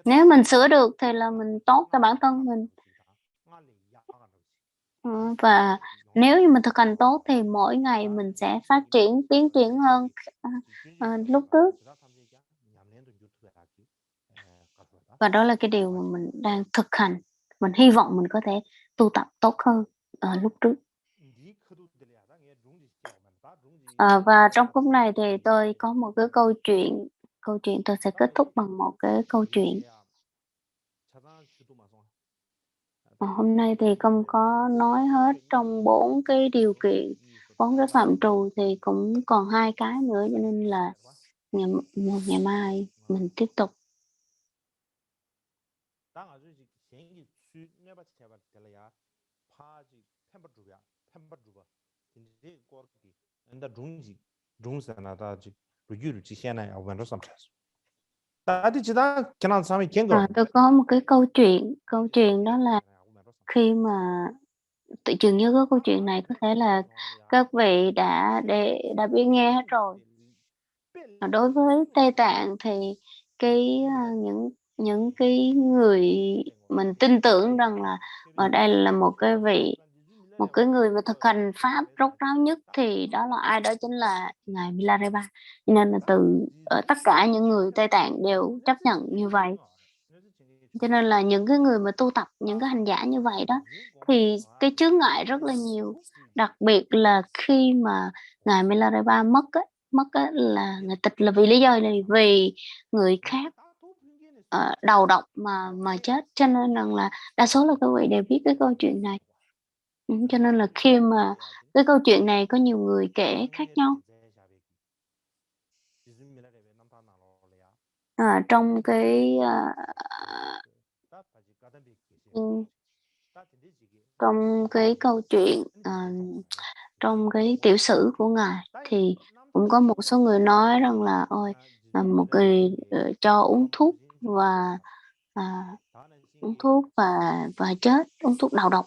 Nếu mình sửa được thì là mình tốt cho bản thân mình. Và nếu như mình thực hành tốt thì mỗi ngày mình sẽ phát triển, tiến triển hơn, lúc trước. Và đó là cái điều mà mình đang thực hành. Mình hy vọng mình có thể tu tập tốt hơn, lúc trước. Và trong khúc này thì tôi có một cái câu chuyện tôi sẽ kết thúc bằng một cái câu chuyện. Hôm nay thì không có nói hết trong 4 cái điều kiện, 4 cái phạm trù, thì cũng còn 2 cái nữa, cho nên là ngày ngày mai mình tiếp tục. Tôi có một cái câu chuyện đó là khi mà tự chừng như có câu chuyện này, có thể là các vị đã biết nghe hết rồi. Đối với Tây Tạng thì những cái người mình tin tưởng rằng là ở đây là một cái người mà thực hành pháp rốt ráo nhất, thì đó là ai? Đó chính là ngài Milarepa. Cho nên là tất cả những người Tây Tạng đều chấp nhận như vậy. Cho nên là những cái người mà tu tập, những cái hành giả như vậy đó, thì cái chướng ngại rất là nhiều, đặc biệt là khi mà ngài Milarepa mất á, là ngài tịch là vì lý do là vì người khác đầu độc mà chết, cho nên rằng là đa số là các vị đều biết cái câu chuyện này. Cho nên là khi mà cái câu chuyện này có nhiều người kể khác nhau. Trong cái trong cái câu chuyện trong cái tiểu sử của ngài thì cũng có một số người nói rằng là ôi một người cho uống thuốc và uống thuốc và chết, uống thuốc đầu độc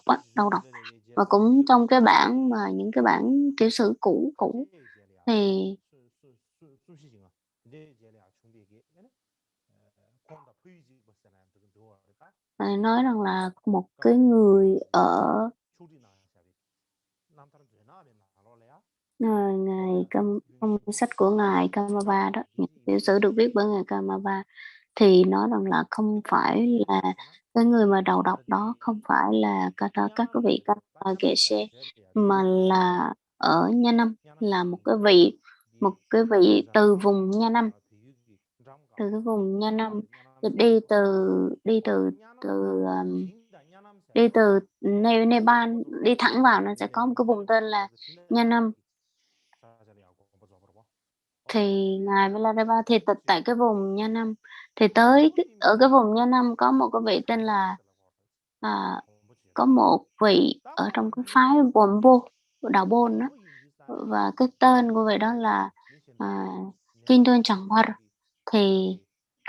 và cũng trong cái bản mà những cái bản tiểu sử cũ thì nói rằng là một cái người ở ngài trong sách của ngài Kamapa đó, những tiểu sử được viết bởi ngài Kamapa thì nói rằng là không phải là cái người mà đầu độc đó không phải là các quý vị Geshe, mà là ở Nha Năm, là một cái vị từ vùng Nha Năm, từ cái vùng Nha Năm đi từ đi từ Nepal đi thẳng vào, nó sẽ có một cái vùng tên là Nha Năm. Thì ngài Milarepa thì tịch tại cái vùng Nha Năm, thì ở cái vùng Nha Năm có một cái vị tên là có một vị ở trong cái phái Wombo, đạo Bôn đó, và cái tên của vị đó là Kinton Changhwar. Thì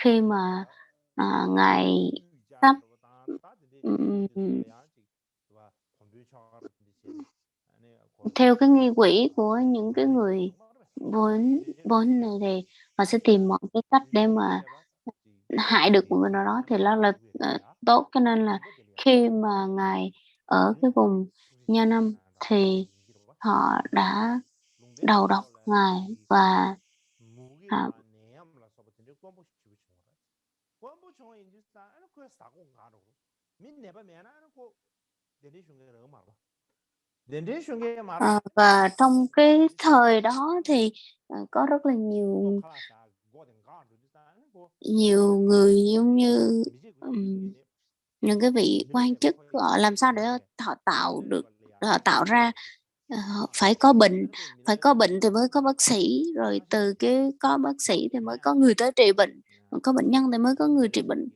khi mà ngài sắp theo cái nghi quỹ của những cái người vốn vốn này thì họ sẽ tìm mọi cái cách để mà hại được một người nào đó, thì đó là tốt. Cho nên là khi mà ngài ở cái vùng Nha Năm thì họ đã đầu độc ngài và và trong cái thời đó thì có rất là nhiều người giống như những cái vị quan chức họ làm sao để họ tạo ra phải có bệnh thì mới có bác sĩ, rồi từ cái có bác sĩ thì mới có người tới trị bệnh, có bệnh nhân thì mới có người trị bệnh.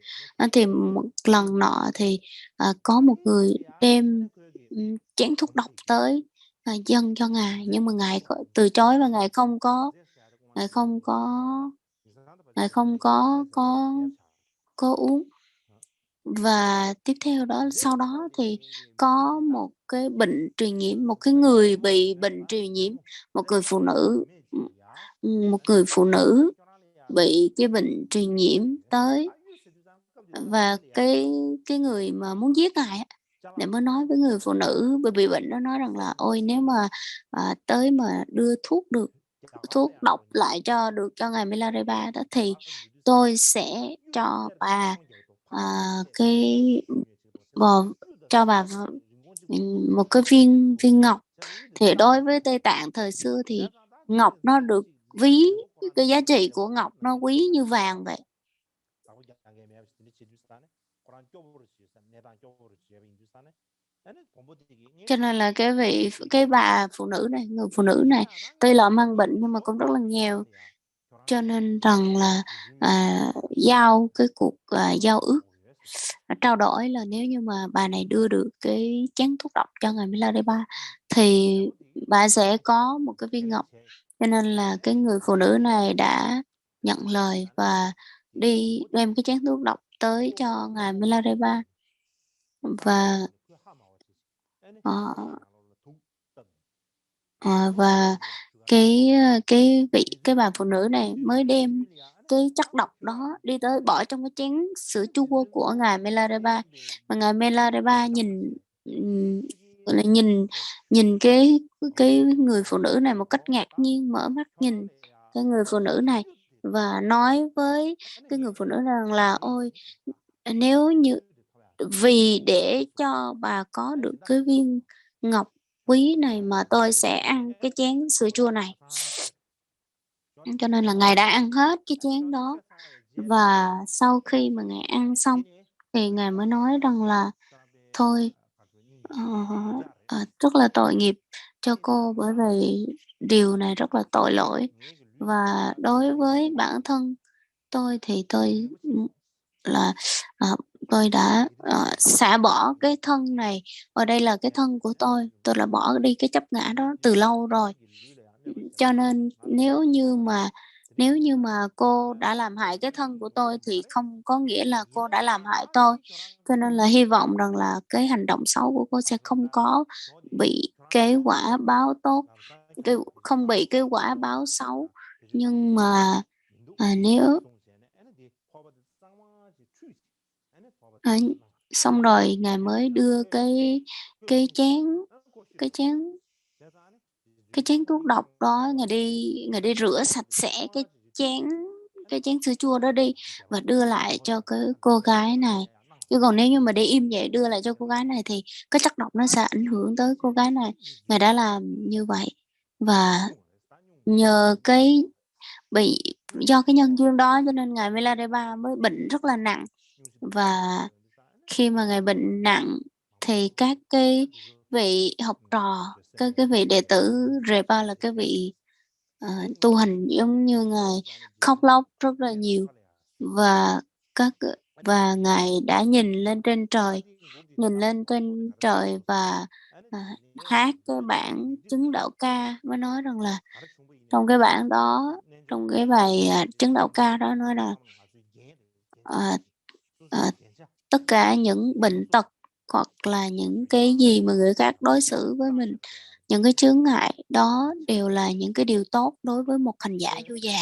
Thì một lần nọ thì có một người đem chén thuốc độc tới dâng cho ngài, nhưng mà ngài từ chối và ngài không có ngài không có ngài không có uống. Và tiếp theo đó, sau đó thì có một cái bệnh truyền nhiễm, một cái người bị bệnh truyền nhiễm, một người phụ nữ bị cái bệnh truyền nhiễm tới, và cái người mà muốn giết ngài để mới nói với người phụ nữ bị bệnh đó, nói rằng là ôi nếu mà tới mà đưa thuốc độc lại cho ngài Milarepa đó thì tôi sẽ cho bà cái cho bà một cái viên ngọc. Thì đối với Tây Tạng thời xưa thì ngọc nó được ví, cái giá trị của ngọc nó quý như vàng vậy. Cho nên là cái bà phụ nữ này, người phụ nữ này tuy là mang bệnh nhưng mà cũng rất là nghèo, cho nên rằng là giao cái cuộc giao ước trao đổi là nếu như mà bà này đưa được cái chén thuốc độc cho ngài Milarepa thì bà sẽ có một cái viên ngọc. Cho nên là cái người phụ nữ này đã nhận lời và đi đem cái chén thuốc độc tới cho ngài Milarepa. Và và cái bà phụ nữ này mới đem cái chất độc đó đi tới bỏ trong cái chén sữa chua của ngài Milarepa. Và ngài Milarepa nhìn nhìn nhìn cái người phụ nữ này một cách ngạc nhiên, mở mắt nhìn cái người phụ nữ này và nói với cái người phụ nữ rằng là ôi nếu như vì để cho bà có được cái viên ngọc quý này mà tôi sẽ ăn cái chén sữa chua này. Cho nên là Ngài đã ăn hết cái chén đó. Và sau khi mà Ngài ăn xong thì Ngài mới nói rằng là thôi, rất là tội nghiệp cho cô, bởi vì điều này rất là tội lỗi. Và đối với bản thân tôi thì là tôi đã xả bỏ cái thân này. Ở đây là cái thân của tôi đã bỏ đi cái chấp ngã đó từ lâu rồi. Cho nên nếu như mà cô đã làm hại cái thân của tôi thì không có nghĩa là cô đã làm hại tôi. Cho nên là hy vọng rằng là cái hành động xấu của cô sẽ không có bị cái quả báo tốt, không bị cái quả báo xấu. Nhưng mà nếu xong rồi Ngài mới đưa cái chén cái chén cái chén thuốc độc đó, Ngài đi rửa sạch sẽ cái chén sữa chua đó đi và đưa lại cho cái cô gái này. Chứ còn nếu như mà để im vậy đưa lại cho cô gái này thì cái chất độc nó sẽ ảnh hưởng tới cô gái này. Ngài đã làm như vậy, và nhờ do cái nhân duyên đó cho nên ngài Milarepa mới bệnh rất là nặng. Và khi mà ngài bệnh nặng thì các cái vị học trò, cái vị đệ tử Repa là cái vị tu hành giống như ngài khóc lóc rất là nhiều. và các và ngài đã nhìn lên trên trời và hát cái bản chứng đạo ca, mới nói rằng là trong cái bản đó, trong cái bài chứng đạo ca đó nói là tất cả những bệnh tật hoặc là những cái gì mà người khác đối xử với mình, những cái chướng ngại đó đều là những cái điều tốt đối với một hành giả vô già.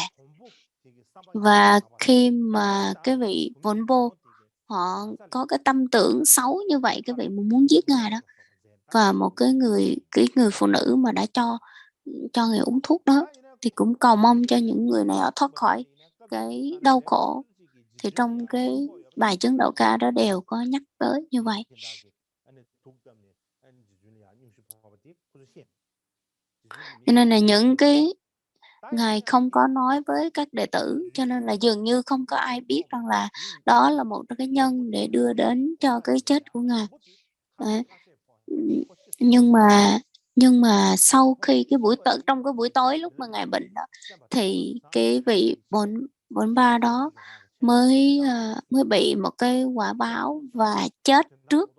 Và khi mà cái vị Vốn Bô họ có cái tâm tưởng xấu như vậy, cái vị mà muốn giết ngài đó, và một cái người phụ nữ mà đã cho người uống thuốc đó thì cũng cầu mong cho những người này họ thoát khỏi cái đau khổ. Thì trong cái bài chứng đạo ca đó đều có nhắc tới như vậy. Cho nên là những cái Ngài không có nói với các đệ tử, cho nên là dường như không có ai biết rằng là đó là một cái nhân để đưa đến cho cái chết của Ngài. Đấy. Nhưng mà sau khi trong cái buổi tối lúc mà Ngài bệnh đó, thì cái vị bốn ba đó mới bị một cái quả báo và chết trước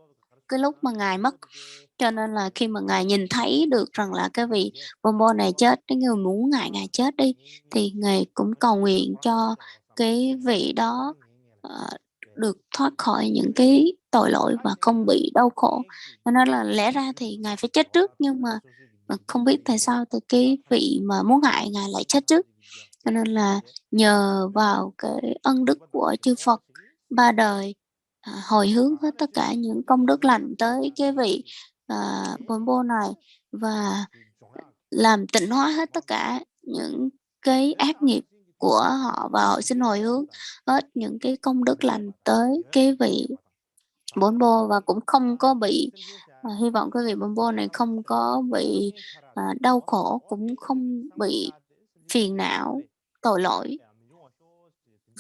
cái lúc mà Ngài mất. Cho nên là khi mà Ngài nhìn thấy được rằng là cái vị Bombo này chết, cái người muốn Ngài chết đi, thì Ngài cũng cầu nguyện cho cái vị đó được thoát khỏi những cái tội lỗi và không bị đau khổ. Cho nên là lẽ ra thì Ngài phải chết trước, nhưng mà không biết tại sao thì cái vị mà muốn hại Ngài lại chết trước. Cho nên là nhờ vào cái ân đức của chư Phật ba đời hồi hướng hết tất cả những công đức lành tới cái vị Bồn Bô này, và làm tịnh hóa hết tất cả những cái ác nghiệp của họ, và họ xin hồi hướng hết những cái công đức lành tới cái vị Bồn Bô, và cũng không có bị hy vọng cái vị Bồn Bô này không có bị đau khổ, cũng không bị phiền não tội lỗi,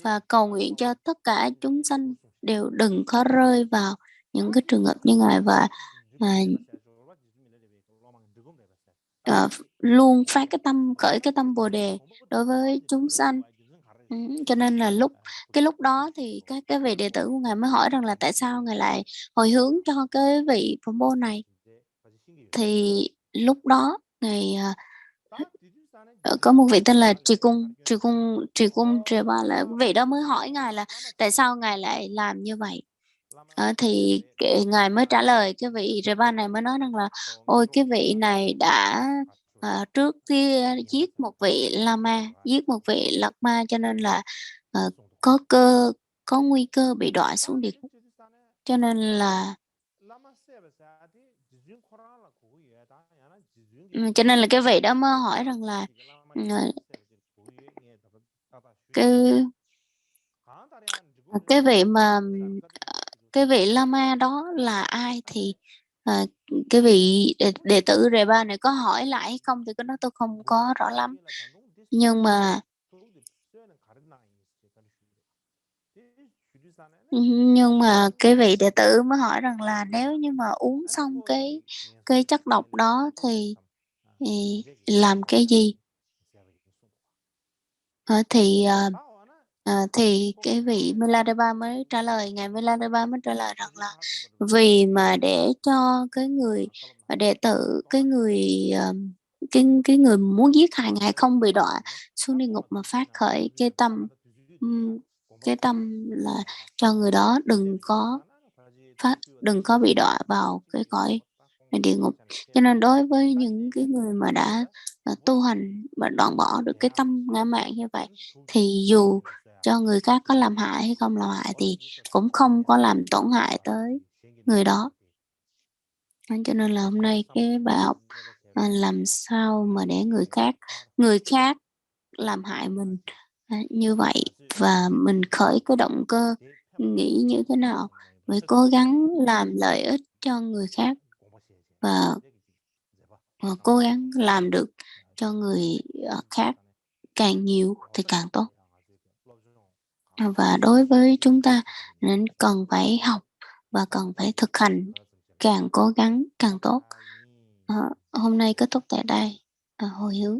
và cầu nguyện cho tất cả chúng sanh đều đừng có rơi vào những cái trường hợp như Ngài, và luôn phát khởi cái tâm Bồ đề đối với chúng sanh. Cho nên là cái lúc đó thì các cái vị đệ tử của Ngài mới hỏi rằng là tại sao Ngài lại hồi hướng cho cái vị Phổ Mô này. Thì lúc đó Ngài có một vị tên là Trì Cung Trì Ba, là vị đó mới hỏi Ngài là tại sao Ngài lại làm như vậy. Thì Ngài mới trả lời, cái vị Trì Ba này mới nói rằng là ôi, cái vị này đã trước kia giết một vị Lama, giết một vị Lạt Ma, cho nên là có nguy cơ bị đọa xuống địa ngục. Cho nên là cái vị đó mới hỏi rằng là cái vị Lama đó là ai. Thì cái vị đệ tử đề ba này có hỏi lại hay không thì cái đó tôi không có rõ lắm, nhưng mà cái vị đệ tử mới hỏi rằng là nếu như mà uống xong cái chất độc đó thì làm cái gì. Thì cái vị Milarepa mới trả lời, ngài Milarepa mới trả lời rằng là vì mà để cho cái người đệ tử, cái người muốn giết hại ngài không bị đọa xuống địa ngục, mà phát khởi ừm, cái tâm là cho người đó đừng có bị đọa vào cái cõi địa ngục. Cho nên đối với những cái người mà đã tu hành và đoạn bỏ được cái tâm ngã mạn như vậy, thì dù cho người khác có làm hại hay không làm hại thì cũng không có làm tổn hại tới người đó. Cho nên là hôm nay cái bài học làm sao mà để người khác làm hại mình như vậy, và mình khởi cái động cơ nghĩ như thế nào, phải cố gắng làm lợi ích cho người khác, và cố gắng làm được cho người khác càng nhiều thì càng tốt. Và đối với chúng ta nên cần phải học và cần phải thực hành, càng cố gắng càng tốt. Hôm nay kết thúc tại đây. Hồi hướng.